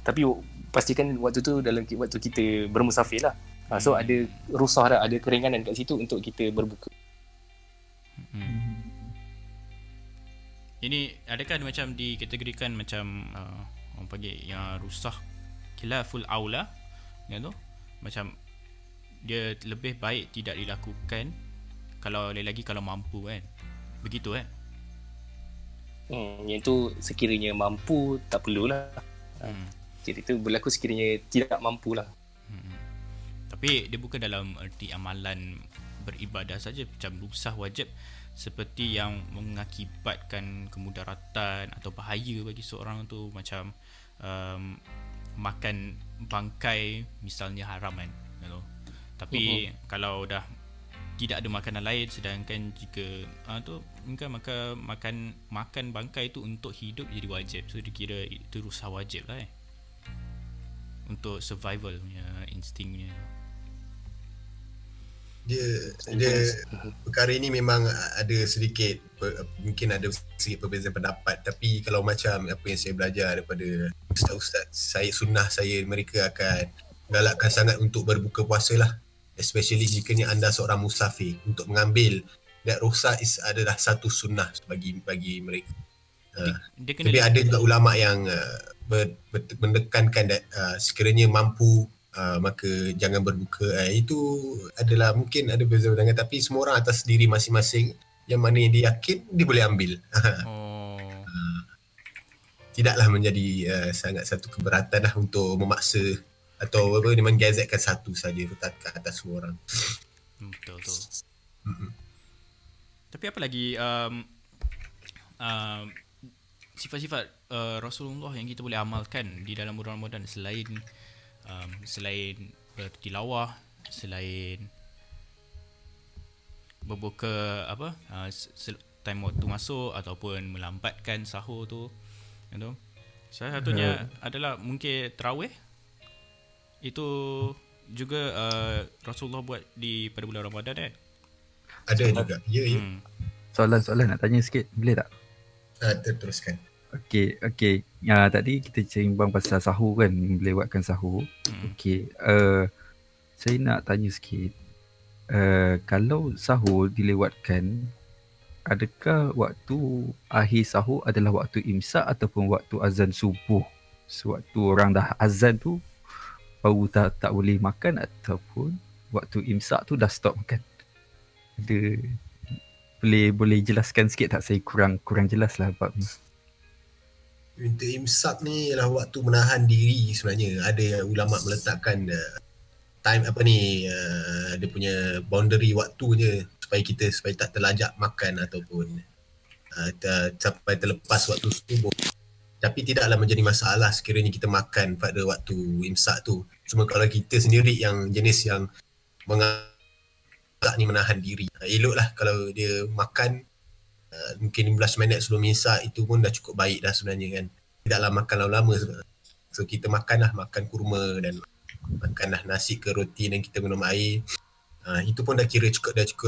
tapi pastikan waktu tu dalam waktu kita bermusafir lah. So ada rusah dah, ada keringanan kat situ untuk kita berbuka. Ini adakah macam dikategorikan macam orang panggil yang rusah khilaful aula kan tu, macam dia lebih baik tidak dilakukan kalau lagi kalau mampu kan, begitu kan? Yang tu sekiranya mampu tak perlulah. Jadi itu berlaku sekiranya tidak mampu lah. Tapi dia bukan dalam erti amalan beribadah saja, macam rusah wajib seperti yang mengakibatkan kemudaratan atau bahaya bagi seorang tu, macam makan bangkai misalnya haram kan. Tapi kalau dah tidak ada makanan lain, sedangkan jika tu makan bangkai tu untuk hidup jadi wajib, so dikira itu rusah wajib lah untuk survival punya instingnya. dia perkara ini memang ada sedikit mungkin ada sedikit perbezaan pendapat, tapi kalau macam apa yang saya belajar daripada ustaz-ustaz saya sunnah saya, mereka akan galakkan sangat untuk berbuka puasa lah, especially jika anda seorang musafir, untuk mengambil that rukhsah adalah satu sunnah bagi mereka. Dia kena Tapi ada juga ulama yang mendekankan sekiranya mampu maka jangan berbuka. Itu adalah mungkin ada berbeza pandangan, tapi semua orang atas diri masing-masing, yang mana yang dia yakin dia boleh ambil. Tidaklah menjadi sangat satu keberatan lah untuk memaksa atau apa ni, menggazetkan satu saja ke atas semua orang. Betul. Tapi apa lagi sifat-sifat Rasulullah yang kita boleh amalkan di dalam bulan Ramadan selain bertilawah, selain berbuka time waktu masuk ataupun melambatkan sahur tu, salah satunya adalah mungkin tarawih. Itu juga Rasulullah buat pada bulan Ramadan kan? Ada juga. Ya. Soalan nak tanya sikit, boleh tak? Teruskan. Okey. Tadi kita sembang pasal sahur kan, melewatkan sahur. Okey, saya nak tanya sikit. Kalau sahur dilewatkan, adakah waktu akhir sahur adalah waktu imsak ataupun waktu azan subuh? Sewaktu orang dah azan tu baru tak boleh makan, ataupun waktu imsak tu dah stop makan? Boleh jelaskan sikit tak? Saya kurang jelas lah bab ni. Untuk imsak ni ialah waktu menahan diri sebenarnya. Ada ulama meletakkan time dia punya boundary waktunya supaya tak terlajak makan ataupun sampai terlepas waktu subuh. Tapi tidaklah menjadi masalah sekiranya kita makan pada waktu imsak tu. Cuma kalau kita sendiri yang jenis yang ni menahan diri, eloklah kalau dia makan mungkin 15 minit sebelum imsak, itu pun dah cukup baik dah sebenarnya kan. Tidaklah makan lama-lama. So kita makan kurma dan makanlah nasi ke roti dan kita minum air. Itu pun dah kira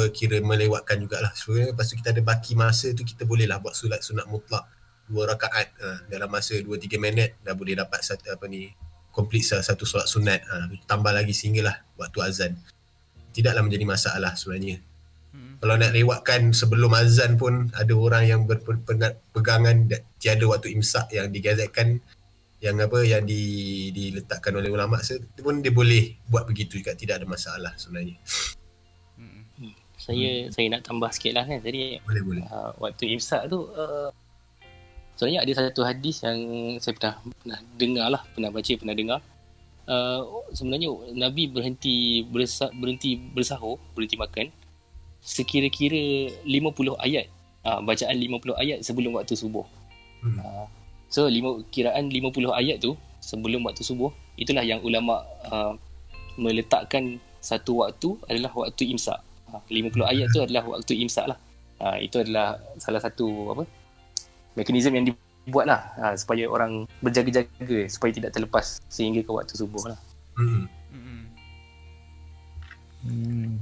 kira melewatkan jugalah. So, lepas tu kita ada baki masa tu, kita bolehlah buat solat sunat mutlak 2 rakaat dalam masa 2-3 minit dah boleh dapat complete satu solat sunat. Tambah lagi sehinggalah waktu azan. Tidaklah menjadi masalah sebenarnya. Kalau nak lewatkan sebelum azan pun ada orang yang berpegangan tiada waktu imsak yang digazetkan, yang diletakkan oleh ulama, itu pun dia boleh buat begitu juga, tidak ada masalah sebenarnya. Saya nak tambah sikit lah kan tadi. Boleh. Waktu imsak tu sebenarnya ada satu hadis yang saya pernah dengar lah, pernah baca, pernah dengar. Sebenarnya Nabi berhenti bersahur, berhenti makan sekira-kira 50 ayat, bacaan 50 ayat sebelum waktu subuh. So kiraan 50 ayat tu sebelum waktu subuh, itulah yang ulama meletakkan satu waktu adalah waktu imsak. 50 ayat tu adalah waktu imsak lah. Itu adalah salah satu mekanisme yang dibuat lah, supaya orang berjaga-jaga supaya tidak terlepas sehingga ke waktu subuh lah.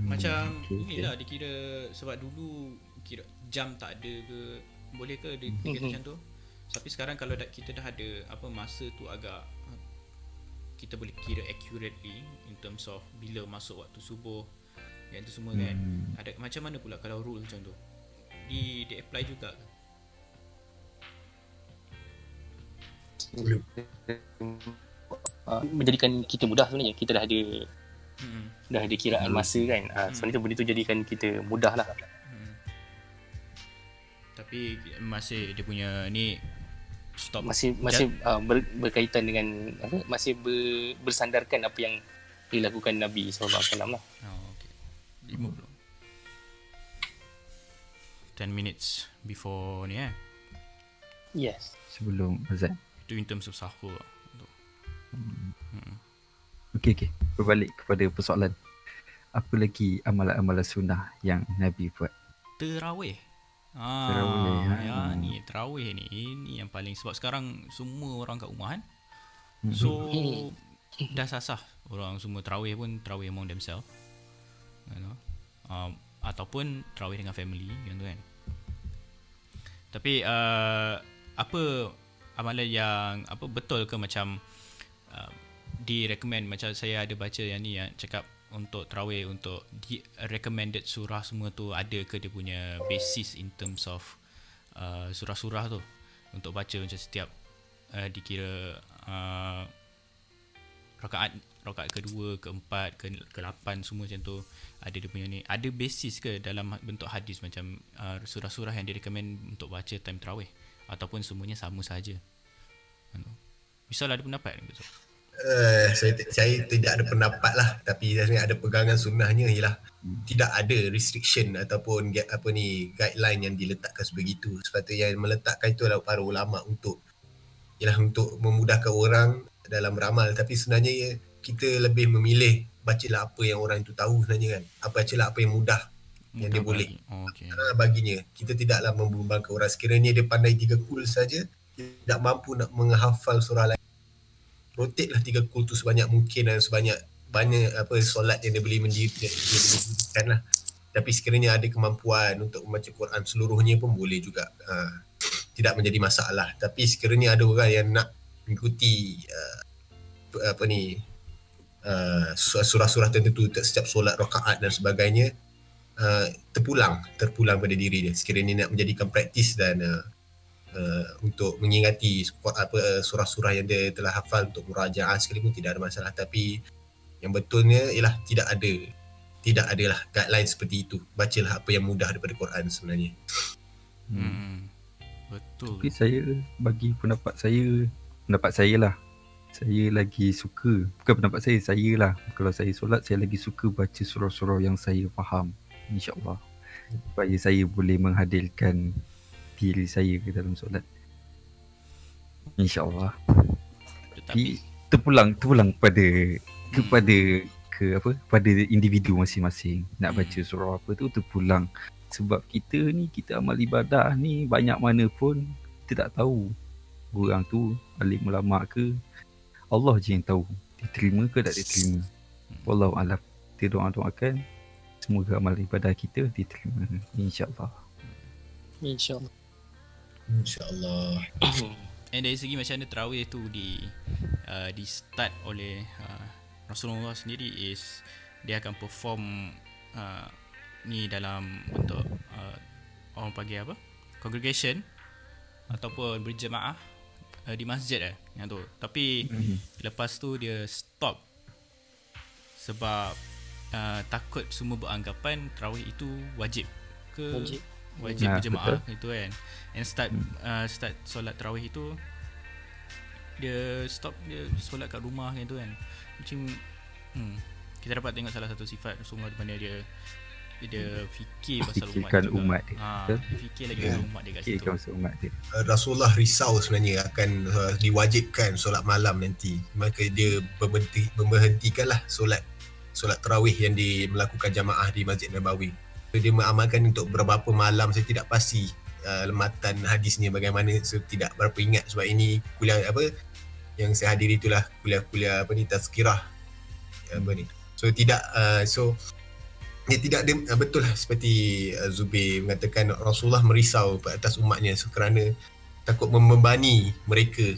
Macam inilah dikira, sebab dulu kira jam tak ada ke, boleh ke dikira macam tu. Tapi sekarang kalau kita dah ada masa tu, agak kita boleh kira accurately in terms of bila masuk waktu subuh, yang tu semua kan. Ada macam mana pula kalau rule macam tu di apply juga ke? Menjadikan kita mudah sebenarnya. Kita dah ada kiraan masa kan. Sebenarnya benda tu jadikan kita mudah lah. Tapi masih dia punya ni stop, masih berkaitan dengan masih bersandarkan apa yang dilakukan Nabi SAW lah. Okay. 10 minutes before ni Yes. Sebelum azan. Itu in terms of sahur. Okey. Berbalik kepada persoalan. Apa lagi amalan-amalan sunnah yang Nabi buat? Terawih. Ni terawih ni. Ini yang paling, sebab sekarang semua orang kat rumah kan. So dah sasah orang semua terawih pun terawih among themselves. ataupun tarawih dengan family gitu kan. Tapi apa amalan yang betul ke macam recommend, macam saya ada baca yang ni yang cakap untuk tarawih, untuk recommended surah semua tu, ada ke dia punya basis in terms of surah-surah tu untuk baca macam setiap dikira rakaat kedua, keempat, ke-8 semua macam tu, ada dia punya ni, ada basis ke dalam bentuk hadis macam surah-surah yang direkomend untuk baca time tarawih, ataupun semuanya sama saja? Misal ada pendapat ke? Saya tidak ada pendapat lah, tapi saya ada pegangan sunnahnya ialah tidak ada restriction ataupun guideline yang diletakkan sebegitu. Sepatutnya yang meletakkan itu adalah para ulama untuk memudahkan orang dalam beramal. Tapi sebenarnya kita lebih memilih bacalah apa yang orang itu tahu sebenarnya kan, bacalah apa yang mudah yang dia boleh baginya. Kita tidaklah membebankan orang. Sekiranya dia pandai 3 kul saja, tidak mampu nak menghafal surah lain, rotate lah 3 kul tu sebanyak mungkin dan banyak solat yang dia boleh mendirikan lah. Tapi sekiranya ada kemampuan untuk membaca Quran seluruhnya pun boleh juga, tidak menjadi masalah. Tapi sekiranya ada orang yang nak mengikuti surah-surah tertentu setiap solat rakaat dan sebagainya, terpulang pada diri dia. Sekiranya nak menjadikan praktis dan untuk mengingati surah-surah yang dia telah hafal untuk murajaah sekalipun, tidak ada masalah. Tapi yang betulnya ialah tidak adalah guideline seperti itu. Bacalah apa yang mudah daripada Quran sebenarnya. Betul. Tapi saya bagi pendapat saya lah, saya lagi suka, bukan pendapat saya lah, kalau saya solat saya lagi suka baca surah-surah yang saya faham, insyaAllah, supaya saya boleh menghadirkan diri saya ke dalam solat, insyaAllah. Tapi terpulang pada individu masing-masing nak baca surah apa tu, terpulang. Sebab kita amal ibadah ni banyak mana pun kita tak tahu orang tu alim ulama ke, Allah je yang tahu diterima ke tak diterima. Wallahu a'lam. Kita doakan semoga amal ibadah kita diterima, insyaAllah. InsyaAllah. And dari segi macam mana tarawih tu di start oleh Rasulullah sendiri, is dia akan perform ni dalam bentuk orang panggil apa, congregation ataupun berjemaah di masjid yang tu. Tapi lepas tu dia stop sebab takut semua beranggapan tarawih itu wajib berjemaah itu kan. And start solat tarawih itu dia stop, dia solat kat rumah kan tu kan. Macam kita dapat tengok salah satu sifat Rasulullah di mana dia fikir pasal umat dia. Dia fikir lagi pasal umat dia kat situ. Rasulullah risau sebenarnya akan diwajibkan solat malam nanti. Maka dia memberhentikanlah solat tarawih yang melakukan jamaah di Masjid Nabawi. Dia mengamalkan untuk beberapa malam. Saya tidak pasti lematan hadisnya bagaimana, saya tidak berapa ingat sebab ini kuliah yang saya hadiri itulah kuliah tazkirah so tidak dia betul lah seperti Zubair mengatakan, Rasulullah merisau atas umatnya kerana takut membebani mereka.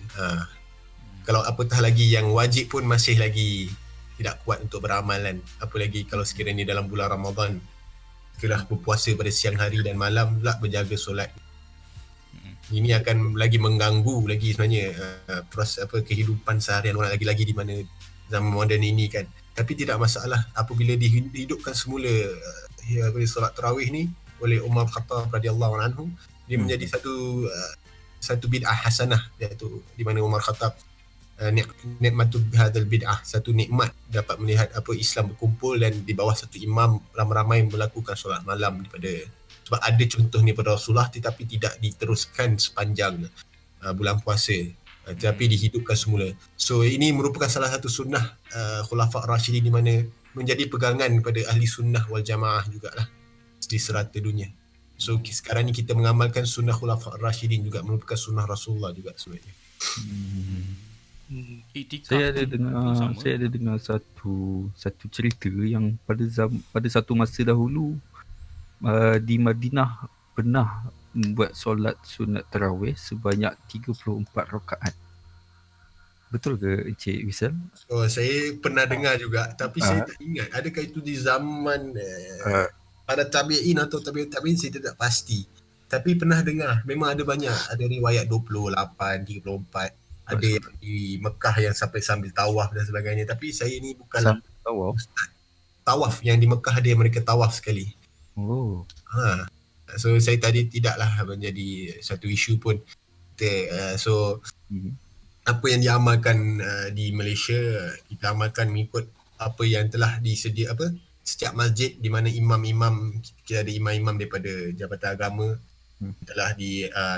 Kalau apatah lagi yang wajib pun masih lagi tidak kuat untuk beramalan, apalagi kalau sekiranya dalam bulan Ramadan kira berpuasa pada siang hari dan malam pula berjaga solat. Ini akan lagi mengganggu lagi sebenarnya kehidupan seharian orang lagi-lagi di mana zaman moden ini kan. Tapi tidak masalah apabila dihidupkan semula solat tarawih ni oleh Umar Khattab radhiyallahu anhu, dia menjadi satu bid'ah hasanah, iaitu di mana Umar Khattab nikmatu hadzal bid'ah, satu nikmat dapat melihat Islam berkumpul dan di bawah satu imam ramai-ramai melakukan solat malam sebab ada contoh ni pada Rasulullah tetapi tidak diteruskan sepanjang bulan puasa, tetapi dihidupkan semula. So ini merupakan salah satu sunnah Khulafa' Rashidin di mana menjadi pegangan kepada ahli sunnah wal jamaah jugalah di serata dunia. So sekarang ni kita mengamalkan sunnah Khulafa' Rashidin juga merupakan sunnah Rasulullah juga sebenarnya. Iktikaf Saya ada pun sama. dengar satu cerita yang pada satu masa dahulu di Madinah pernah buat solat sunat tarawih sebanyak 34 rakaat. Betul ke Encik Wisal? Oh, saya pernah dengar juga tapi saya tak ingat adakah itu di zaman para tabi'in atau tabi'in saya tidak pasti. Tapi pernah dengar memang ada banyak, ada riwayat 28, 34, ada yang di Mekah yang sambil tawaf dan sebagainya. Tapi saya ni bukanlah Tawaf. tawaf, yang di Mekah ada yang mereka tawaf sekali. Oh. So saya tadi tidaklah menjadi satu isu pun. So apa yang diamalkan di Malaysia, kita amalkan mengikut apa yang telah disedia, setiap masjid di mana imam-imam, kita ada imam-imam daripada Jabatan Agama telah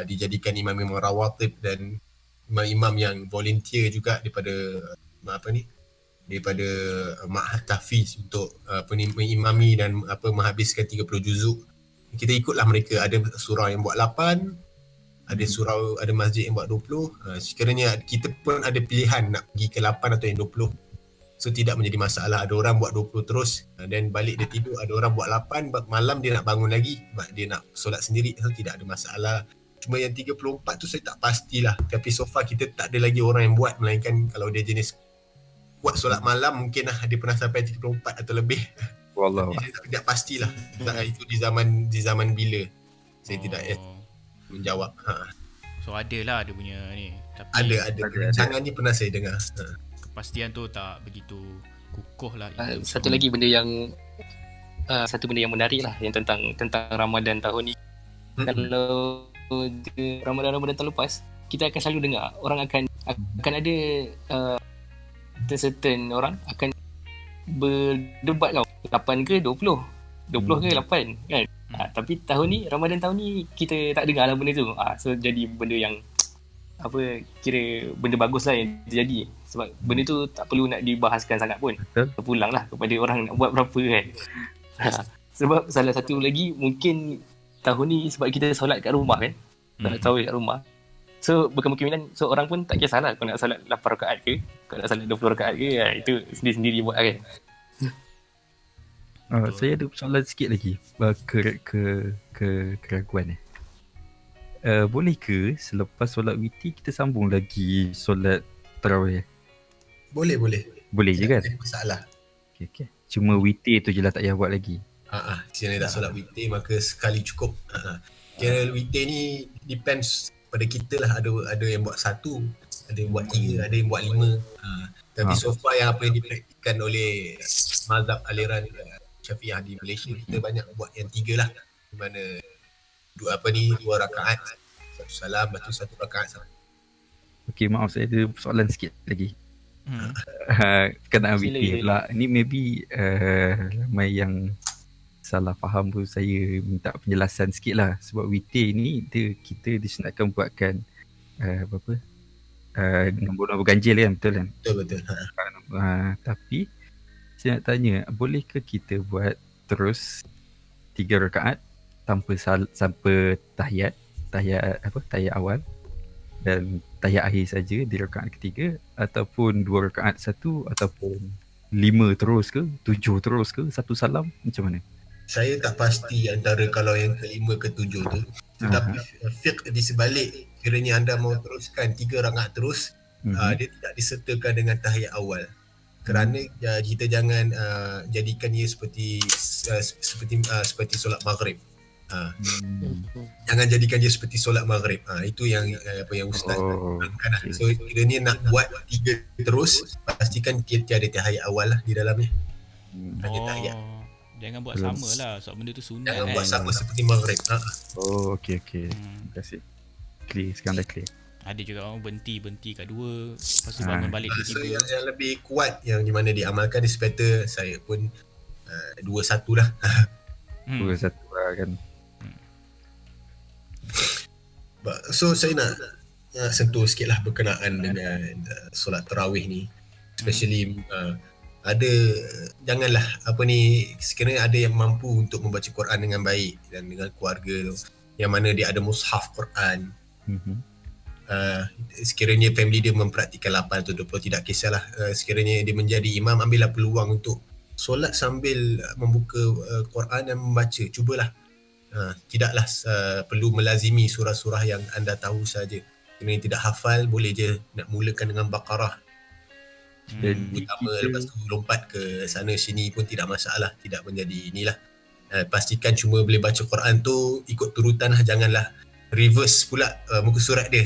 dijadikan imam-imam rawatib dan imam-imam yang volunteer juga daripada daripada Ma'had Tahfiz untuk mengimami dan menghabiskan 30 juzuk. Kita ikutlah mereka, ada surau yang buat 8, ada surau, ada masjid yang buat 20. Sekiranya kita pun ada pilihan nak pergi ke 8 atau yang 20. So tidak menjadi masalah. Ada orang buat 20 terus dan balik dia tidur. Ada orang buat 8, malam dia nak bangun lagi sebab dia nak solat sendiri. So tidak ada masalah. Cuma yang 34 tu saya tak pastilah. Tapi so far kita tak ada lagi orang yang buat, melainkan kalau dia jenis buat solat malam mungkin dia pernah sampai 34 atau lebih. Wallah. Saya tidak pastilah. Itu di zaman bila. Saya tidak menjawab. So ada lah dia punya ni. Tapi Ada. Perbincangan ni pernah saya dengar. kepastian tu tak begitu kukuh lah. Satu lagi benda yang menarik lah yang tentang Ramadan tahun ni. Kalau Ramadan tahun lepas, kita akan selalu dengar orang akan ada certain orang akan berdebat tau, 8 ke 20 ke 8 kan. Tapi tahun ni, Ramadan tahun ni kita tak dengar lah benda tu. So jadi benda yang kira benda bagus lah yang terjadi. Sebab benda tu tak perlu nak dibahaskan sangat pun. Terpulang lah kepada orang nak buat berapa kan. Sebab salah satu lagi mungkin tahun ni sebab kita solat kat rumah kan. Solat tarawih kat rumah. So berkemungkinan orang pun tak kisahlah kau nak solat 8 rakaat ke, kau nak solat 20 rakaat ke, itu sendiri-sendiri buat kan. Saya ada soalan sikit lagi keraguan boleh ke selepas solat witir kita sambung lagi solat tarawih? Boleh je kan? Tak ada masalah. Okay. Cuma witir tu je lah tak payah buat lagi. Sekiranya dah solat witir maka sekali cukup. Kira witir ni depends pada kita lah. Ada yang buat 1, ada yang buat 3, ada yang buat 5. Tapi so far yang apa yang dipraktikkan oleh mazhab aliran Syafi'iyah di Malaysia, kita banyak buat yang 3 lah. Di mana 2 rakaat, 1 salam, lepas tu 1 rakaat. Okay, maaf saya ada soalan sikit lagi. Kenaan witir pula. Ni maybe ramai yang salah faham pun, saya minta penjelasan sikit lah. Sebab witir ni kita disunatkan buatkan nombor-nombor ganjil kan, betul kan? Betul. Tapi saya nak tanya, bolehkah kita buat terus 3 rakaat tanpa tahiyat awal dan tahiyat akhir saja di rakaat ketiga, ataupun 2 rakaat 1, ataupun 5 terus ke, 7 terus ke, 1 salam, macam mana? Saya tak pasti antara kalau yang ke-5 ke-7 tu. Tetapi fiqh di sebalik, kiranya anda mau teruskan 3 rakaat terus, dia tidak disertakan dengan tahiyat awal. Kerana kita jangan jadikan ia seperti solat maghrib. Jangan jadikan dia seperti solat maghrib. Itu yang ustaz terangkan lah. So kiranya nak buat 3 terus, pastikan kita ada tahiyat awal lah di dalamnya. Ada tahiyat. Jangan buat sama lah, sebab benda tu sunat. Jangan buat sama seperti maghrib. Okay. Terima kasih. Clear, sekarang dah clear. Ada juga orang berhenti kat 2, lepas tu bangun balik ke 3. So yang lebih kuat yang di mana diamalkan di sepeta, saya pun 2-1 lah. 2-1 lah kan. So saya nak sentuh sikit lah berkenaan dengan solat tarawih ni. Especially janganlah sekiranya ada yang mampu untuk membaca Quran dengan baik dan dengan keluarga tu, yang mana dia ada mushaf Quran. sekiranya family dia mempraktikkan 8 atau 20 tidak kisahlah, sekiranya dia menjadi imam, ambillah peluang untuk solat sambil membuka Quran dan membaca, cubalah. Tidaklah perlu melazimi surah-surah yang anda tahu saja. Sekiranya tidak hafal, boleh je nak mulakan dengan Baqarah utama, lepas tu lompat ke sana sini pun tidak masalah, tidak menjadi inilah. Pastikan cuma boleh baca Quran tu ikut turutan lah, janganlah reverse pula muka surat dia.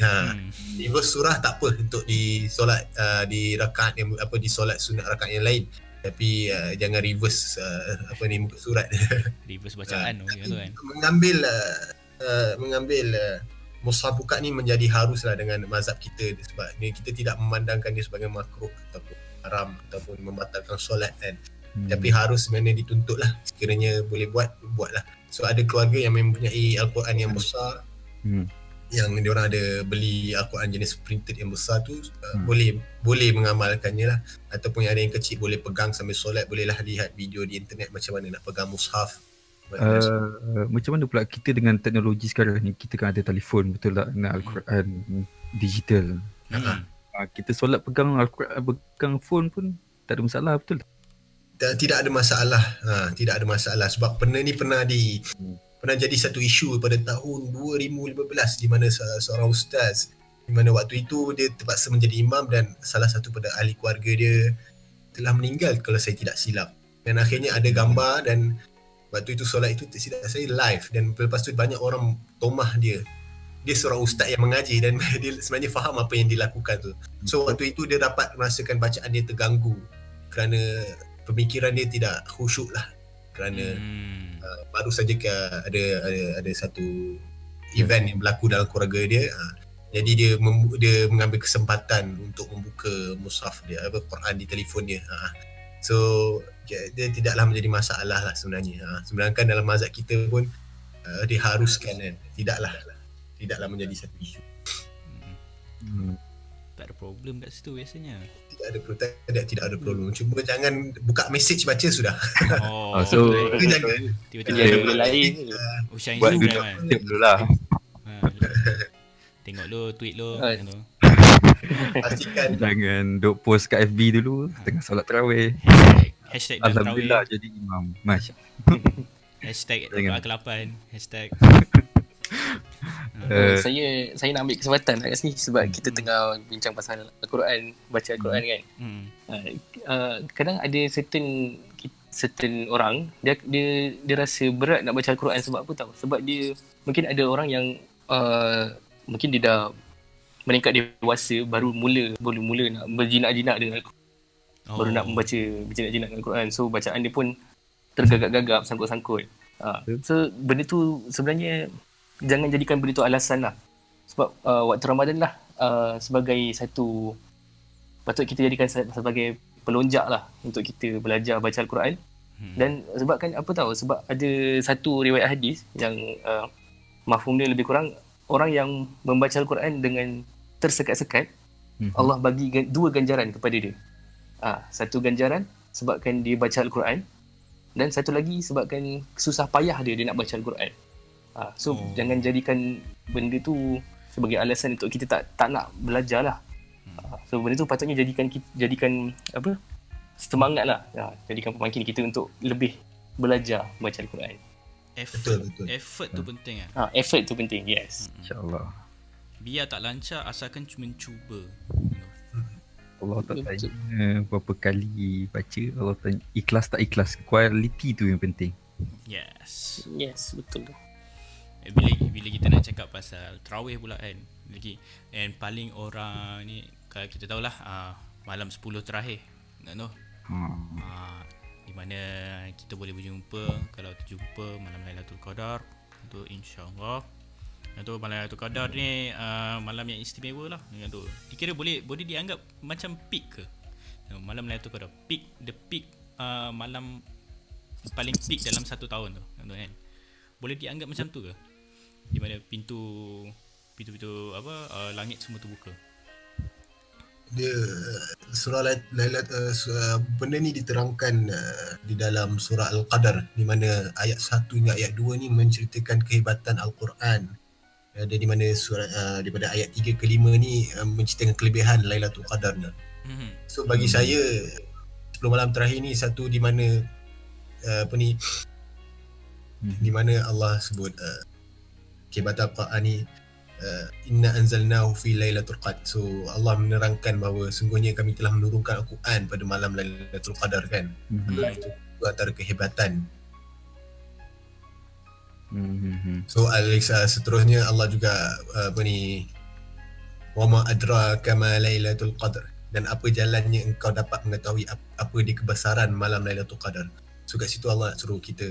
Reverse surah tak apa untuk di solat di rakaat yang di solat sunat rakaat yang lain, tapi jangan reverse muka surat. Reverse bacaan tu kan. Mengambil mushaf buka ni menjadi haruslah dengan mazhab kita, sebab ni kita tidak memandangkan dia sebagai makruh ataupun haram ataupun membatalkan solat kan. Tapi harus sebenarnya dituntutlah, sekiranya boleh buatlah. So ada keluarga yang mempunyai Al-Quran yang besar, yang diorang ada beli Al-Quran jenis printed yang besar tu, boleh mengamalkannya lah. Ataupun yang ada yang kecil boleh pegang sambil solat, bolehlah lihat video di internet macam mana nak pegang mushaf. Macam mana pula kita dengan teknologi sekarang ni, kita kan ada telefon, betul tak, nak Al-Quran digital. Kita solat pegang Al-Quran, pegang phone pun tak ada masalah, betul tak? Tidak ada masalah. Tidak ada masalah sebab pernah jadi satu isu pada tahun 2015 di mana seorang ustaz, di mana waktu itu dia terpaksa menjadi imam dan salah satu pada ahli keluarga dia telah meninggal kalau saya tidak silap. Dan akhirnya ada gambar dan waktu itu solat itu tidak saya live, dan lepas tu banyak orang tomah dia. Dia seorang ustaz yang mengaji dan dia sebenarnya faham apa yang dilakukan tu. So waktu itu dia dapat merasakan bacaan dia terganggu kerana pemikiran dia tidak khusyuk lah, kerana baru saja ada satu event yang berlaku dalam keluarga dia. Jadi dia mengambil kesempatan untuk membuka mushaf dia, Quran di telefon dia. So dia tidaklah menjadi masalah lah sebenarnya. Sebenarnya dalam mazhab kita pun diharuskan kan, tidaklah menjadi satu isu. Tak ada problem kat situ biasanya. Tidak ada problem. Cuma jangan buka message baca sudah. So jangan. Tiba-tiba ada benda lain. Shine buat Instagram dulu kan. tip dulu lah. Tengok lu, tweet lu Kan. macam tu. Pastikan Jangan duk post kat FB dulu tengah solat tarawih. Hashtag Alhamdulillah jadi imam. Masya. Hashtag Jangan. ke-8. Hashtag Saya nak ambil kesempatan kat sini sebab kita tengah bincang pasal Al-Quran, baca Al-Quran kan. Kadang ada certain orang dia rasa berat nak baca Al-Quran sebab apa tahu? Sebab dia mungkin ada orang yang mungkin dia dah meningkat dewasa, baru mula nak berjinak-jinak dengan Al-Quran. Baru nak membaca berjinak-jinak dengan Al-Quran. So bacaan dia pun tergagap-gagap, sangkut-sangkut. So benda tu sebenarnya jangan jadikan benda tu alasan lah. Sebab waktu Ramadan lah sebagai satu, patut kita jadikan sebagai pelonjak lah untuk kita belajar baca Al-Quran. Dan sebabkan apa tahu, sebab ada satu riwayat hadis yang mafhum dia lebih kurang, orang yang membaca Al-Quran dengan tersekat-sekat, Allah bagi 2 ganjaran kepada dia. Satu ganjaran sebabkan dia baca Al-Quran, dan satu lagi sebabkan susah payah dia nak baca Al-Quran. So jangan jadikan benda tu sebagai alasan untuk kita tak nak belajar lah. So benda tu patutnya jadikan apa, semangat lah. Jadikan pemangkin kita untuk lebih belajar baca Al-Quran. Effort tu penting kan. Effort tu penting, yes. InsyaAllah. Biar tak lancar asalkan cuma cuba. Allah tak tanya berapa kali baca, Allah tanya ikhlas tak ikhlas. Kualiti tu yang penting. Yes, betul tu. Bila kita nak cakap pasal tarawih pula kan, lagi, and paling orang ni, kalau kita tahulah malam 10 terakhir kan tu, di mana kita boleh berjumpa. Kalau terjumpa malam Lailatul Qadar tu, insya-Allah tu malam Lailatul Qadar ni malam yang istimewa lah kan tu. Dikira boleh dianggap macam peak ke malam Lailatul Qadar, the peak malam paling peak dalam satu tahun tu kan. Boleh dianggap macam tu ke, di mana pintu langit semua terbuka? Dia surah benda ni diterangkan di dalam surah Al-Qadar, di mana ayat 1 hingga ayat 2 ni menceritakan kehebatan Al-Quran ada di mana surat daripada ayat 3 ke 5 ni menceritakan kelebihan Lailatul Qadar ni. So bagi saya 10 malam terakhir ni satu di mana di mana Allah sebut kehebatan Quran ni, inna anzalnahu fi lailatul qadr. So Allah menerangkan bahawa sungguhnya kami telah menurunkan Al-Quran pada malam Lailatul Qadar kan. Itu antara kehebatan. So seterusnya Allah juga wa ma adraka ma lailatul qadr, dan apa jalannya engkau dapat mengetahui apa di kebesaran malam Lailatul Qadar. So kat situ Allah suruh kita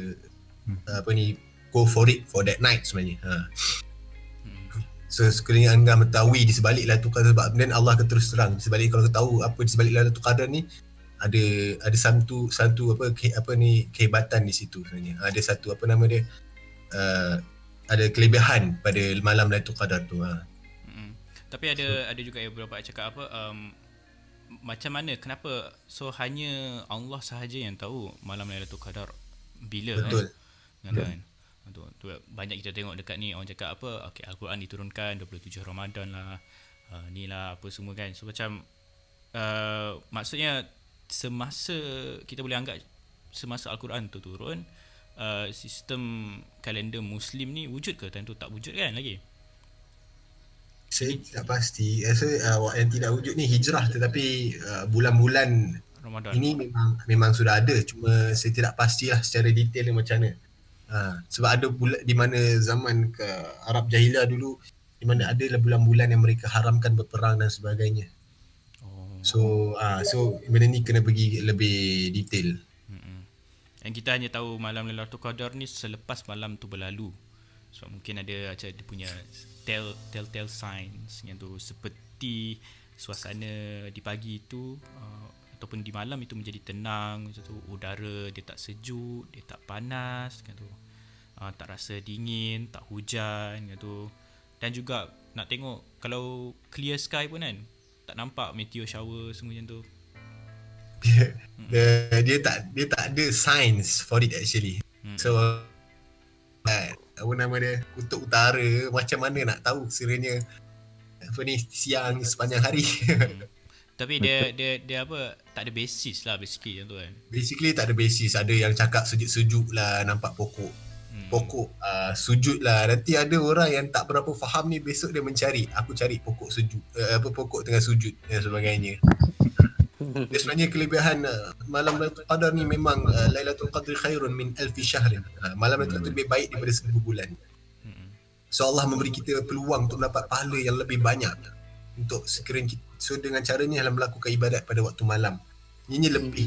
go for it for that night sebenarnya. So sekiranya anda mengetahui di sebalik Lailatul Qadar, sebab then Allah akan terus terang di sebalik, kalau tahu apa di sebalik Lailatul Qadar ni, ada satu kehebatan di situ sebenarnya. Ada satu ada kelebihan pada malam Lailatul Qadar tu. Tapi ada juga beberapa cakap macam mana, kenapa hanya Allah sahaja yang tahu malam Lailatul Qadar bila. Betul. Kan? Tu banyak kita tengok dekat ni orang cakap Al-Quran diturunkan 27 Ramadan lah, ni lah apa semua kan. So macam maksudnya semasa kita boleh anggap semasa Al-Quran tu turun, sistem kalender Muslim ni wujud ke? Tentu tak wujud kan lagi. Saya tidak pasti. Yang tidak wujud ni hijrah, tetapi bulan-bulan Ramadan ini memang sudah ada, cuma saya tidak pastilah secara detail macam mana. Sebab ada bulan di mana zaman ke Arab Jahiliyah dulu, di mana ada bulan-bulan yang mereka haramkan berperang dan sebagainya. So benda ni kena pergi lebih detail. Dan kita hanya tahu malam Lailatul Qadar ni selepas malam tu berlalu. Sebab mungkin ada dia punya telltale signs yang tu, seperti suasana di pagi itu ataupun di malam itu menjadi tenang macam tu, udara dia tak sejuk, dia tak panas kan tu, tak rasa dingin, tak hujan kan tu. Dan juga nak tengok kalau clear sky pun kan, tak nampak meteor shower semua macam tu. Dia tak ada science for it actually. So apa nama dia, kutub utara, macam mana nak tahu sekiranya siang sepanjang hari. Tapi dia tak ada basis lah basically macam tu kan. Basically tak ada basis. Ada yang cakap sejuk-sejuk lah nampak pokok sujud lah. Nanti ada orang yang tak berapa faham ni, besok dia mencari, aku cari pokok sujud, pokok tengah sujud dan sebagainya. Dia sebenarnya kelebihan malam Lailatul Qadar ni memang Lailatul Qadri khairun min alfi syahrin. Malam Lailatul Qadar lebih baik daripada 1000 bulan. So Allah memberi kita peluang untuk dapat pahala yang lebih banyak untuk sekiranya kita, so dengan caranya adalah melakukan ibadat pada waktu malam. Ini lebih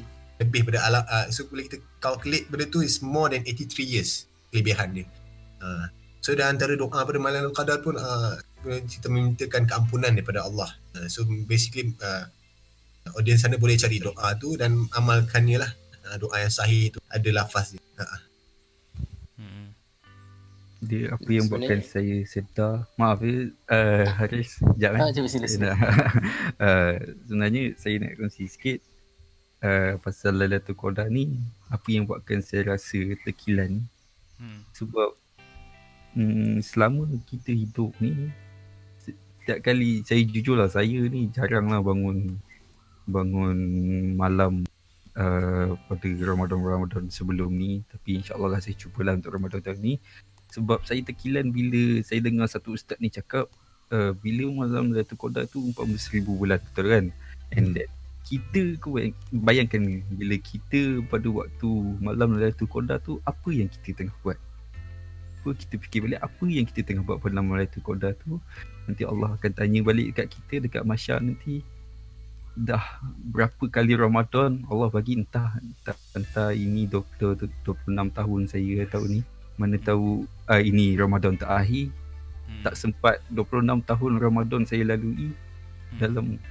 pada so boleh kita calculate benda tu is more than 83 years kelebihan dia. So dan antara doa pada malam Lailatul Qadar pun kita memintakan keampunan daripada Allah. So basically audiens sana boleh cari doa tu dan amalkannya lah. Doa yang sahih tu ada lafaz dia. Dia apa yang buatkan saya sedar, maaf Haris, sekejap sila. Sebenarnya saya nak kongsi sikit pasal Lailatul Qadar ni, apa yang buatkan saya rasa terkilan. Sebab selama kita hidup ni, setiap kali, saya jujurlah, saya ni jaranglah bangun malam pada Ramadan sebelum ni. Tapi insyaAllah lah saya cubalah untuk Ramadan tahun ni. Sebab saya terkilan bila saya dengar satu ustaz ni cakap bila malam Lailatul Qadar tu umpama 1000 bulan, betul kan? And that kita, bayangkan ni, bila kita pada waktu malam Lailatul Qadar tu, apa yang kita tengah buat? Kita fikir balik apa yang kita tengah buat pada malam Lailatul Qadar tu. Nanti Allah akan tanya balik dekat kita dekat mahsyar nanti, dah berapa kali Ramadan Allah bagi, entah ini 26 tahun saya tahun ni, mana tahu ini Ramadan terakhir. Tak sempat 26 tahun Ramadan saya lalui dalam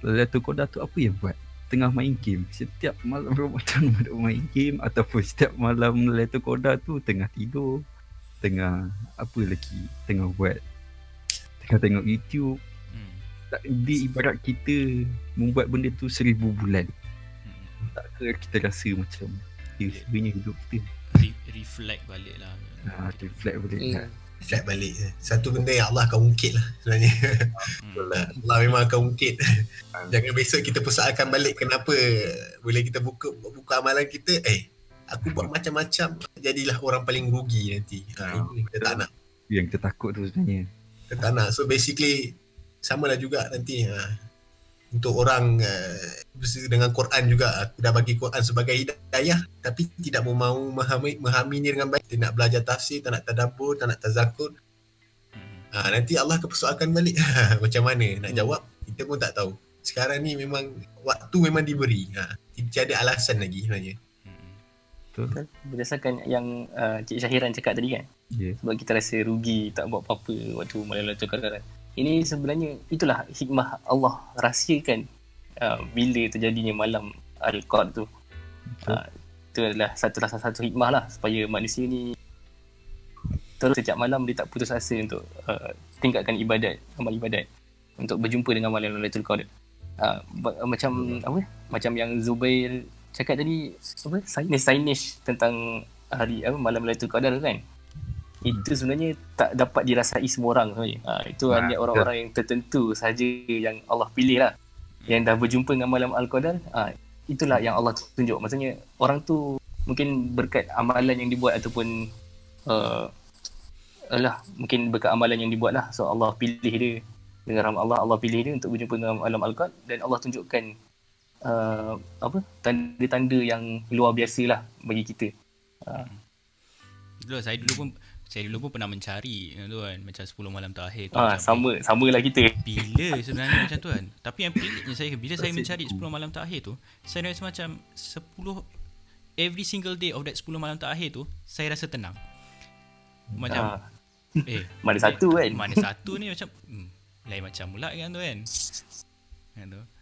Lailatul Qadar tu, apa yang buat? Tengah main game. Setiap malam Ramadan main game, ataupun setiap malam Lailatul Qadar tu tengah tidur, tengah apa lagi, tengah tengok YouTube. Dia ibarat kita membuat benda tu 1000 bulan. Takkah kita rasa macam sebenarnya hidup kita reflect balik lah. Reflect balik. reflect balik. Satu benda yang Allah akan ungkit lah sebenarnya. Allah memang akan ungkit. Jangan besok kita persoalkan balik kenapa bila kita buka amalan kita, aku buat macam-macam, jadilah orang paling rugi nanti. Ini kita tak nak. Yang kita takut tu sebenarnya. Kita tak nak. So basically samalah juga nanti untuk orang dengan Quran juga. Aku dah bagi Quran sebagai hidayah, tapi tidak mahu memahaminya dengan baik. Tidak nak belajar tafsir, tak nak tadabbur, tak nak tazakur. Nanti Allah akan persoalkan balik. Macam mana nak jawab, kita pun tak tahu. Sekarang ni memang waktu memang diberi. Tiada alasan lagi sebenarnya. Betul. Berdasarkan yang Cik Syahiran cakap tadi kan. Sebab kita rasa rugi tak buat apa-apa waktu malam Lailatul Qadar. Ini sebenarnya itulah hikmah Allah rahsiakan bila terjadinya malam Al-Qadar tu. Itu adalah satu hikmah lah supaya manusia ni terus setiap malam dia tak putus asa untuk tingkatkan amal ibadat untuk berjumpa dengan malam Lailatul Qadar. Macam yang Zubair cakap tadi, signage tentang hari malam Lailatul Qadar kan. Itu sebenarnya tak dapat dirasai semua orang sebenarnya. Itu hanya orang-orang yang tertentu saja yang Allah pilih lah. Yang dah berjumpa dengan malam Al-Qadar, itulah yang Allah tunjuk. Maksudnya orang tu mungkin berkat amalan yang dibuat ataupun mungkin berkat amalan yang dibuat lah. So Allah pilih dia dengan rahmat Allah pilih dia untuk berjumpa dengan malam Al-Qadar, dan Allah tunjukkan tanda-tanda yang luar biasa lah bagi kita. Saya dulu pun pernah mencari tu kan, macam 10 malam terakhir tu. Sama lah kita. Bila sebenarnya macam tu kan. Tapi yang peliknya bila saya mencari 10 malam terakhir tu, saya rasa macam 10 every single day of that 10 malam terakhir tu, saya rasa tenang. Macam mana satu kan? Mana satu ni macam lain macam pula kan tu kan.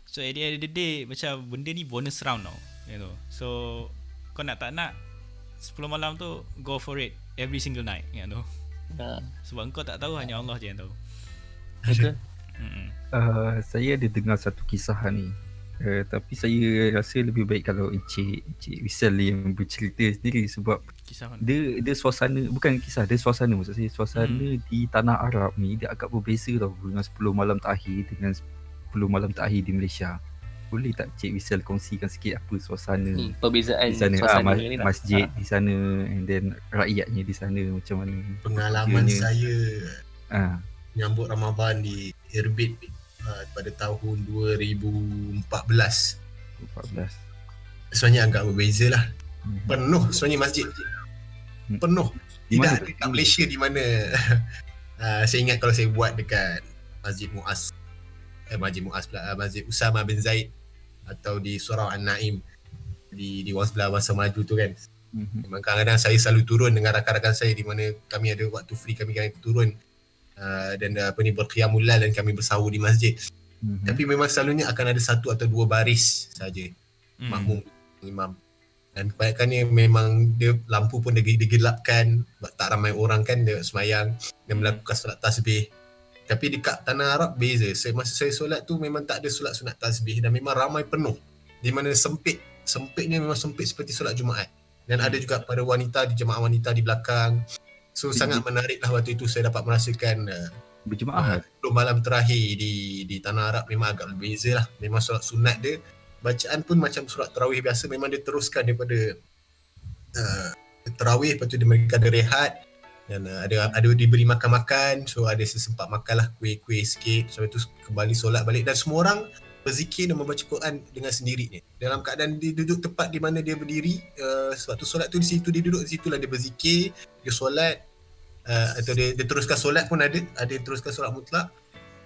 So at the end of the day, macam benda ni bonus round tau. So kau nak tak nak 10 malam tu, go for it every single night tu. Sebab kau tak tahu, hanya Allah je yang tahu. Betul. Saya ada dengar satu kisah ni. Tapi saya rasa lebih baik kalau Encik Wisal yang bercerita sendiri, sebab dia suasana, bukan kisah, dia suasana, maksud saya suasana di tanah Arab ni dia agak berbeza tau dengan 10 malam terakhir dengan 10 malam terakhir di Malaysia. Boleh tak Cik Wisal kongsikan sikit apa suasana perbezaan di sana, suasana ni lah. masjid di sana, and then rakyatnya di sana macam mana? Pengalaman saya menyambut Ramadan di Irbil pada tahun 2014. Sebenarnya agak berbeza lah. Penuh sebenarnya masjid. Penuh. Tidak ada kat Malaysia di mana saya ingat kalau saya buat dekat Masjid Usama bin Zaid atau di Surau An-Naim di sebelah Masa Maju tu kan. Memang kadang-kadang saya selalu turun dengan rakan-rakan saya, di mana kami ada waktu free, kami turun dan berqiyamul lail dan kami bersahur di masjid. Tapi memang selalunya akan ada satu atau dua baris saja makmum imam, dan kebanyakannya memang dia lampu pun digelapkan sebab tak ramai orang kan, dia semayang dan melakukan solat tasbih. Tapi dekat tanah Arab beza. Masa saya solat tu memang tak ada solat sunat tasbih, dan memang ramai penuh, di mana sempitnya memang sempit seperti solat Jumaat. Dan ada juga pada wanita, di jemaah wanita di belakang. So sangat menarik lah waktu itu saya dapat merasakan berjemaah. 10 malam terakhir di tanah Arab memang agak berbeza lah. Memang solat sunat dia, bacaan pun macam solat tarawih biasa, memang dia teruskan daripada tarawih, lepas tu mereka ada rehat dan ada diberi makan-makan. So ada sesempat makan lah kuih-kuih sikit, sampai tu kembali solat balik, dan semua orang berzikir dan membaca Quran dengan sendirinya dalam keadaan dia duduk tepat di mana dia berdiri. Sebab tu solat tu di situ dia duduk, di situlah dia berzikir, dia solat, atau dia teruskan solat pun ada yang teruskan solat mutlak,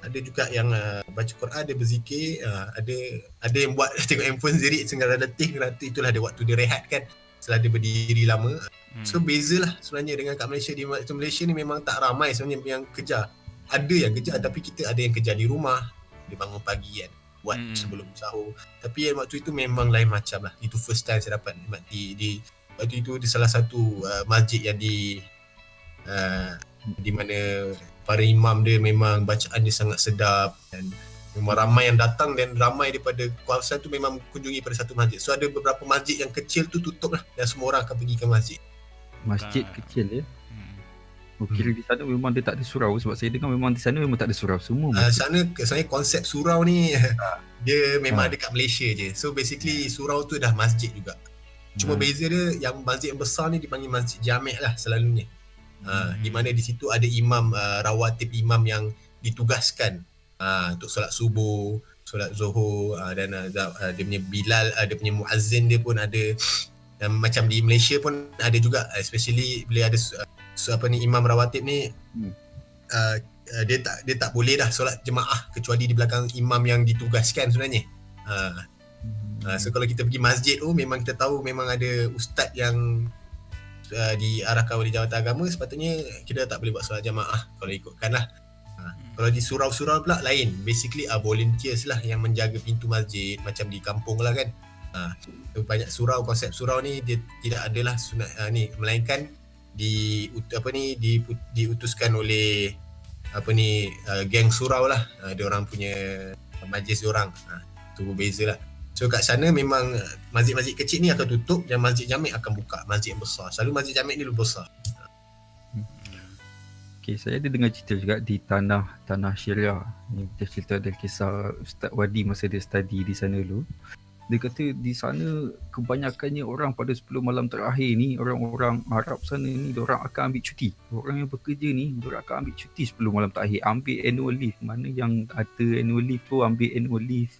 ada juga yang baca Quran, dia berzikir, ada yang buat tengok handphone sendiri sehingga letih. Itulah dia waktu dia rehat kan setelah dia berdiri lama. So bezalah sebenarnya dengan kat Malaysia. Di Malaysia ni memang tak ramai sebenarnya yang kejar. Ada yang kejar, tapi kita ada yang kejar di rumah, dia bangun pagi kan buat sebelum sahur. Tapi waktu itu memang lain macam lah. Itu first time saya dapat di waktu itu di salah satu masjid yang di mana para imam dia memang bacaan dia sangat sedap, dan memang ramai yang datang, dan ramai daripada kawasan tu memang kunjungi pada satu masjid. So ada beberapa masjid yang kecil tu tutup lah, dan semua orang akan pergi ke masjid. Masjid kecil ya? Kira di sana memang dia tak ada surau, sebab saya dengar memang di sana memang tak ada surau semua. Sebenarnya konsep surau ni dia memang dekat Malaysia je. So basically surau tu dah masjid juga. Cuma beza dia yang masjid yang besar ni dipanggil Masjid Jami' lah selalunya. Di mana di situ ada imam, rawatib imam yang ditugaskan untuk solat subuh, solat zuhur, dan dia punya Bilal, dia punya muazzin dia pun ada. Dan macam di Malaysia pun ada juga, especially bila ada imam rawatib ni, dia tak boleh dah solat jemaah kecuali di belakang imam yang ditugaskan sebenarnya. So kalau kita pergi masjid tu, memang kita tahu memang ada ustaz yang diarahkan oleh jawatan agama, sepatutnya kita tak boleh buat solat jemaah kalau ikutkan lah. Kalau di surau-surau pula lain, basically volunteers lah yang menjaga pintu masjid, macam di kampung lah kan. Banyak surau, konsep surau ni dia tidak adalah sunat ni, melainkan diutuskan oleh geng surau lah, dia orang punya majlis diorang. Tu berbeza lah. So kat sana memang masjid-masjid kecil ni akan tutup dan Masjid Jami' akan buka, masjid yang besar. Selalu Masjid Jami' ni lebih besar. Okay, saya ada dengar cerita juga di Tanah Syria. Ni dia cerita dari kisah Ustaz Wadi masa dia study di sana dulu. Dia kata di sana kebanyakannya orang pada 10 malam terakhir ni, orang-orang Arab sana ni, diorang akan ambil cuti. Orang yang bekerja ni, diorang akan ambil cuti 10 malam terakhir. Ambil annual leave. Mana yang ada annual leave tu ambil annual leave.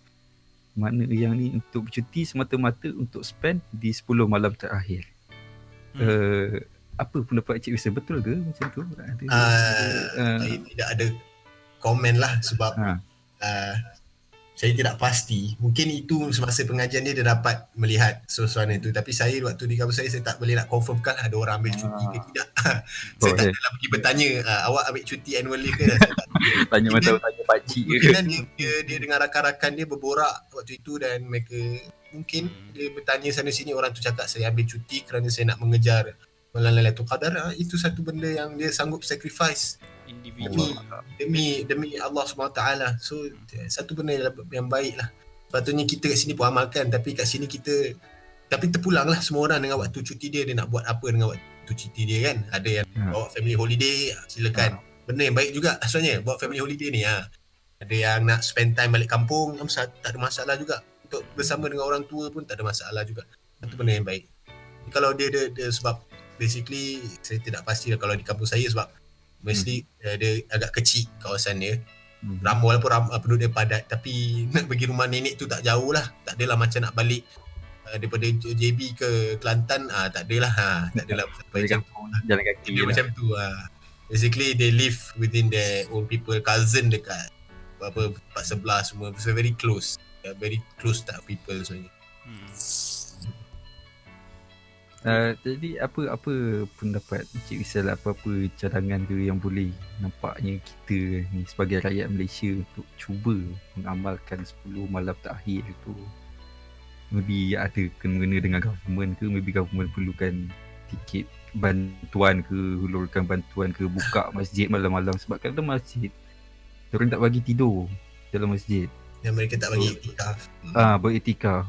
Mana yang ni untuk bercuti semata-mata untuk spend di 10 malam terakhir. Apa pendapat Cik Wisam? Betul ke macam tu? Saya tidak ada komen lah sebab saya tidak pasti. Mungkin itu semasa pengajian dia dapat melihat suasana itu. Tapi saya waktu di kampus saya tak boleh nak confirmkan ada orang ambil cuti ke tidak. Saya tak adalah pergi bertanya, awak ambil cuti annual leave ke? Saya tak tanya macam tanya pakcik ke. Mungkin dia dengan rakan-rakan dia berborak waktu itu dan mereka mungkin dia bertanya sana sini, orang tu cakap saya ambil cuti kerana saya nak mengejar malam Lailatul Qadar. Itu satu benda yang dia sanggup sacrifice demi Allah SWT. So satu benda yang baik lah. Sepatutnya kita kat sini pun amalkan, tapi kat sini tapi terpulang lah semua orang dengan waktu cuti dia nak buat apa dengan waktu cuti dia kan. Ada yang bawa family holiday, silakan. Benda yang baik juga sebenarnya bawa family holiday ni. Ada yang nak spend time balik kampung, tak ada masalah juga. Untuk bersama dengan orang tua pun tak ada masalah juga. Itu benda yang baik. Kalau dia sebab basically saya tidak pastilah kalau di kampung saya, sebab mesti dia agak kecil kawasan dia. Walaupun penduduk dia padat, tapi nak pergi rumah nenek tu tak jauh lah. Tak adalah macam nak balik daripada JB ke Kelantan, tak adalah. Tak adalah jalan kaki dia macam tu. Basically they live within their own people, cousin dekat tempat sebelah semua. So very close. Very close type of people sebenarnya. Jadi apa pendapat Cik Wisal, apa-apa cadangan ke yang boleh nampaknya kita ni sebagai rakyat Malaysia untuk cuba mengamalkan 10 malam terakhir tu? Maybe ada kena-mengena dengan government ke, maybe government perlukan sikit bantuan ke, hulurkan bantuan ke, buka masjid malam-malam, sebab dalam masjid diorang tak bagi tidur dalam masjid. Yang mereka tak bagi iktikaf. Beriktikaf.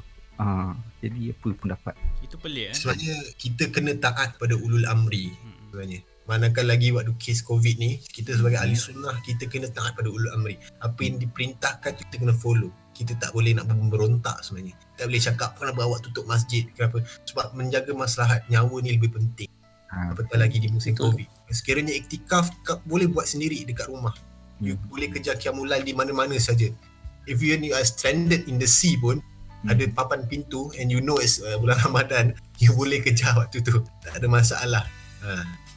Jadi apa pendapat? Itu pelik Sebenarnya kita kena taat pada ulul amri sebenarnya. Manakala lagi waktu kes COVID ni, kita sebagai ahli sunnah, kita kena taat pada ulul amri. Apa yang diperintahkan kita kena follow. Kita tak boleh nak memberontak sebenarnya. Tak boleh cakap kenapa awak tutup masjid, kenapa? Sebab menjaga maslahat nyawa ni lebih penting. Apatah lagi di musim COVID. Sekiranya iktikaf boleh buat sendiri dekat rumah. You boleh kejar qiyamul lail di mana-mana saja. If you are stranded in the sea pun, ada papan pintu and you know it's bulan Ramadan, you boleh kejar waktu tu. Tak ada masalah.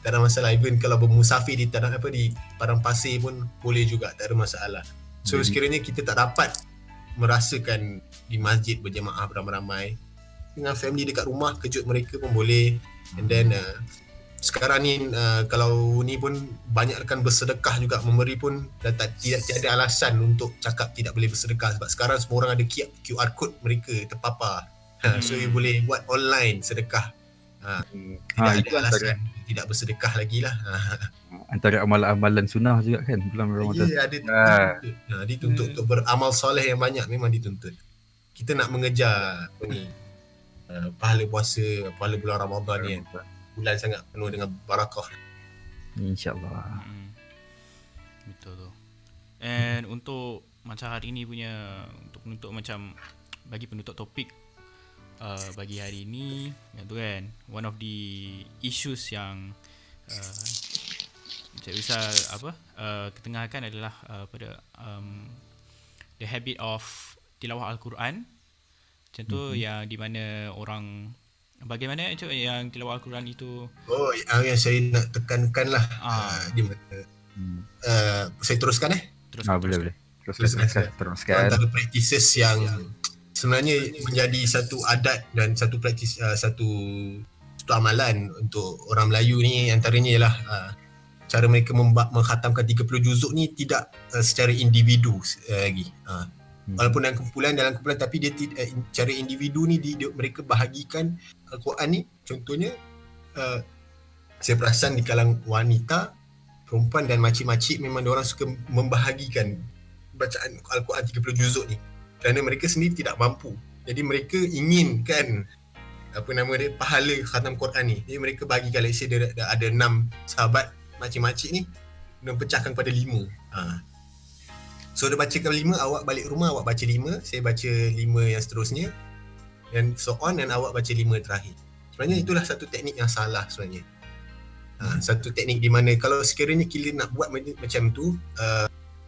Tak ada masalah. Even kalau bermusafir di di padang pasir pun boleh juga, tak ada masalah. So sekiranya kita tak dapat merasakan di masjid berjemaah beramai-ramai, dengan family dekat rumah, kejut mereka pun boleh. And then sekarang ni kalau ni pun banyakkan bersedekah juga, memberi pun tidak ada alasan untuk cakap tidak boleh bersedekah, sebab sekarang semua orang ada QR code mereka terpapar. So you boleh buat online sedekah. Tidak ada alasan tidak bersedekah lagi lah. Antara amalan-amalan sunnah juga kan bulan Ramadan. Ya, ada dituntut untuk beramal soleh yang banyak, memang dituntut. Kita nak mengejar pahala puasa, pahala bulan Ramadan ni kan. Bulan sangat penuh dengan barakah. InsyaAllah. Betul tu. And untuk macam hari ni punya, untuk penutup macam bagi penutup topik bagi hari ni, yang tu kan, one of the issues yang Encik Rizal ketengahkan adalah pada the habit of tilawah Al-Quran. Macam tu yang di mana orang, bagaimana Encik yang tilawah Al-Quran itu? Oh, yang saya nak tekankan lah di mana saya teruskan Boleh. Teruskan. Antara practices yang sebenarnya menjadi satu adat dan satu praktis, satu amalan untuk orang Melayu ni, antaranya ialah cara mereka mengkhatamkan 30 juzuk ni tidak secara individu lagi. Walaupun dalam kumpulan tapi dia cara individu ni mereka bahagikan Al-Quran ni. Contohnya saya perasan di kalangan wanita, perempuan dan makcik-makcik memang diorang suka membahagikan bacaan Al-Quran 30 juzuk ni kerana mereka sendiri tidak mampu. Jadi mereka ingin kan pahala khatam Quran ni. Jadi mereka bahagikan, let's say dia ada 6 sahabat makcik-makcik ni, dia pecahkan kepada 5. So dia bacakan 5, awak balik rumah awak baca 5, saya baca 5 yang seterusnya, dan so on, dan awak baca 5 terakhir. Sebenarnya itulah satu teknik yang salah sebenarnya. Satu teknik di mana kalau sekiranya kita nak buat macam tu,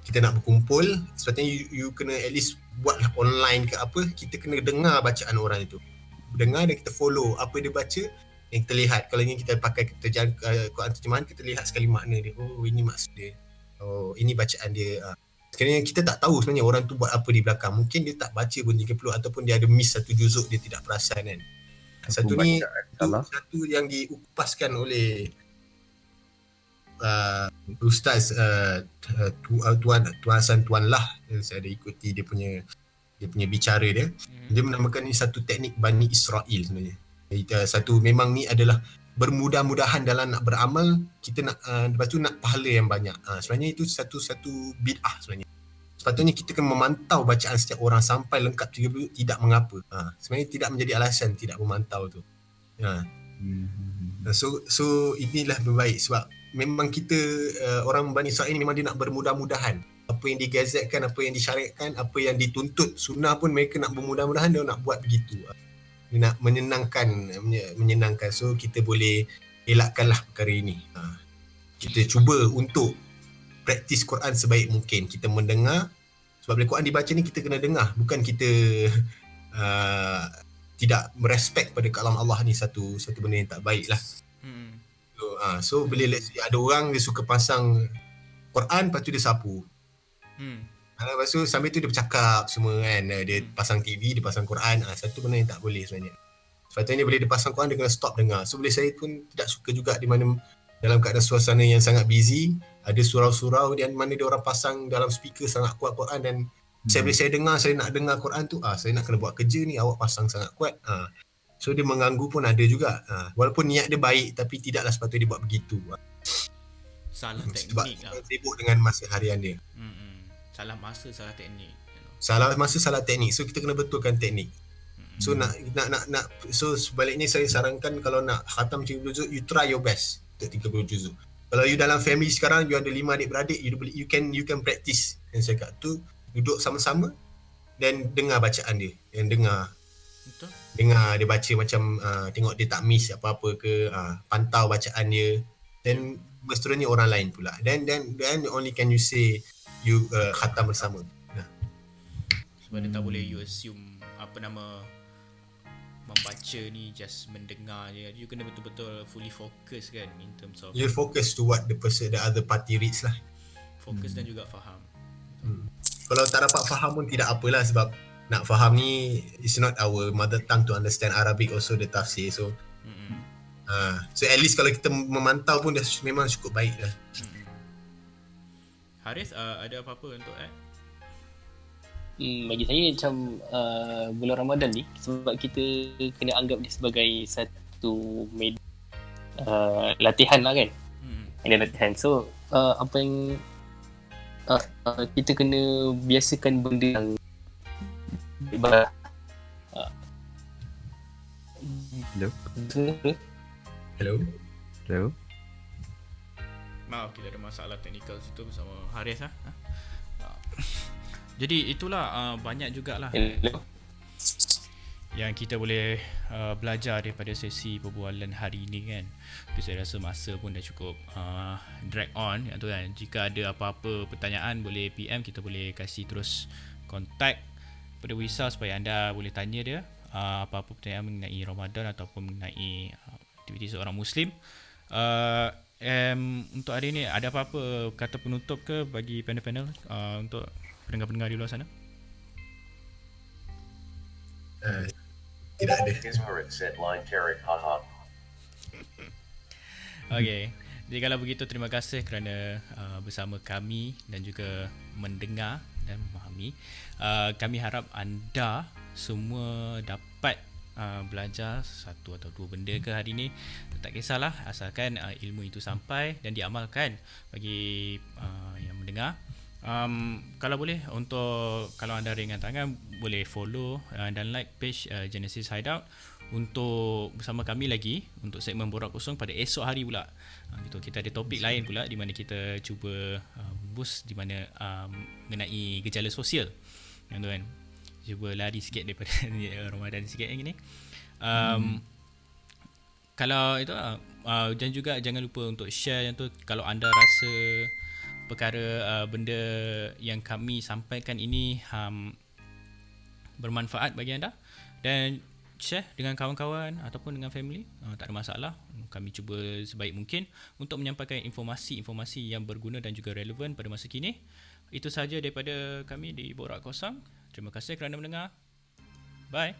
kita nak berkumpul, sepatutnya you kena at least buatlah online ke apa, kita kena dengar bacaan orang itu. Dengar dan kita follow apa dia baca, yang kita lihat. Kalau ini kita pakai Quran terjemahan, kita lihat sekali makna dia. Oh, ini maksud dia. Oh, ini bacaan dia. Sekiranya kita tak tahu sebenarnya orang tu buat apa di belakang. Mungkin dia tak baca pun 30 ataupun dia ada miss satu juzuk, dia tidak perasan kan. Satu ni, satu yang diupaskan oleh Ustaz Tuan Hassan Tuan Lah. Saya ada ikuti dia punya bicara dia. Dia menamakan ni satu teknik Bani Israel sebenarnya. Satu memang ni adalah bermudah-mudahan dalam nak beramal, kita nak lepas tu nak pahala yang banyak. Sebenarnya itu satu bid'ah sebenarnya. Sepatutnya kita kena memantau bacaan setiap orang sampai lengkap 30, tidak mengapa. Sebenarnya tidak menjadi alasan tidak memantau tu. So inilah berbaik sebab memang kita orang Bani Israel ni memang dia nak bermudah-mudahan. Apa yang digazetkan, apa yang disyariatkan, apa yang dituntut sunnah pun mereka nak bermudah-mudahan, dia nak buat begitu. Dia nak menyenangkan. So kita boleh elakkanlah perkara ini. Kita cuba untuk praktis Quran sebaik mungkin. Kita mendengar, sebab bila Quran dibaca ni kita kena dengar, bukan kita tidak merespek pada kalam Allah ni, satu benda yang tak baik lah. So bila let's say ada orang dia suka pasang Quran, lepas tu dia sapu. Lepas tu sambil tu dia bercakap semua kan, dia pasang TV, dia pasang Quran. Satu benda yang tak boleh sebenarnya. Sepatutnya bila dia pasang Quran, dia kena stop dengar. So bila saya pun tidak suka juga di mana dalam keadaan suasana yang sangat busy, ada surau-surau dan mana dia orang pasang dalam speaker sangat kuat Quran, dan bila saya dengar, saya nak dengar Quran tu, saya nak kena buat kerja ni, awak pasang sangat kuat. So dia mengganggu pun ada juga. Walaupun niat dia baik, tapi tidaklah sepatutnya dia buat begitu. Salah sebab teknik lah. sibuk dengan masa harian dia. Salah masa, salah teknik. Salah masa, salah teknik. So kita kena betulkan teknik. So nak so sebaliknya saya sarankan kalau nak khatam 30 juzuk, you try your best untuk 30 juzuk. Kalau you dalam family sekarang, you ada 5 adik-beradik, you can practice. Yang saya kata tu, duduk sama-sama dan dengar bacaan dia. Yang dengar dia baca macam tengok dia tak miss apa-apa ke, pantau bacaan dia, dan seterusnya orang lain pula. Then only can you say you khatam bersama. Sebab dia tak boleh you assume membaca ni just mendengar je. You kena betul-betul fully focus kan, in terms of you focus to what the other party reads lah. Fokus dan juga faham. Kalau tak dapat faham pun tidak apalah, sebab nak faham ni it's not our mother tongue to understand Arabic also the tafsir. So so at least kalau kita memantau pun dah memang cukup baik lah. Haris, ada apa-apa untuk Bagi saya macam bulan Ramadan ni, sebab kita kena anggap dia sebagai satu media latihan lah kan. Media latihan. So apa yang kita kena biasakan benda yang Hello. Maaf, kita ada masalah teknikal situ bersama Haris lah. Jadi itulah banyak jugalah Hello. yang kita boleh belajar daripada sesi perbualan hari ini kan. Tapi saya rasa masa pun dah cukup drag on tu kan. Jika ada apa-apa pertanyaan boleh PM, kita boleh kasih terus kontak pada Wisa supaya anda boleh tanya dia apa-apa pertanyaan mengenai Ramadan ataupun mengenai aktiviti seorang Muslim. Untuk hari ini ada apa-apa kata penutup ke bagi panel-panel untuk pendengar-pendengar di luar sana? Tidak ada. Okay. Jadi kalau begitu terima kasih kerana bersama kami dan juga mendengar dan memahami. Kami harap anda semua dapat belajar satu atau dua benda ke hari ini. Tak kisahlah, asalkan ilmu itu sampai dan diamalkan bagi yang mendengar. Kalau boleh, untuk kalau anda ringan tangan boleh follow dan like page Genesis Hideout untuk bersama kami lagi untuk segmen Borak Kosong pada esok hari pula. Gitu, kita ada topik lain pula di mana kita cuba boost di mana mengenai gejala sosial. Yang tu kan, cuba lari sikit daripada Ramadan sikit yang gini. Kalau itu dan juga jangan lupa untuk share yang tu kalau anda rasa perkara benda yang kami sampaikan ini bermanfaat bagi anda, dan share dengan kawan-kawan ataupun dengan family. Tak ada masalah. Kami cuba sebaik mungkin untuk menyampaikan informasi-informasi yang berguna dan juga relevan pada masa kini. Itu sahaja daripada kami di Borak Kosong. Terima kasih kerana mendengar. Bye.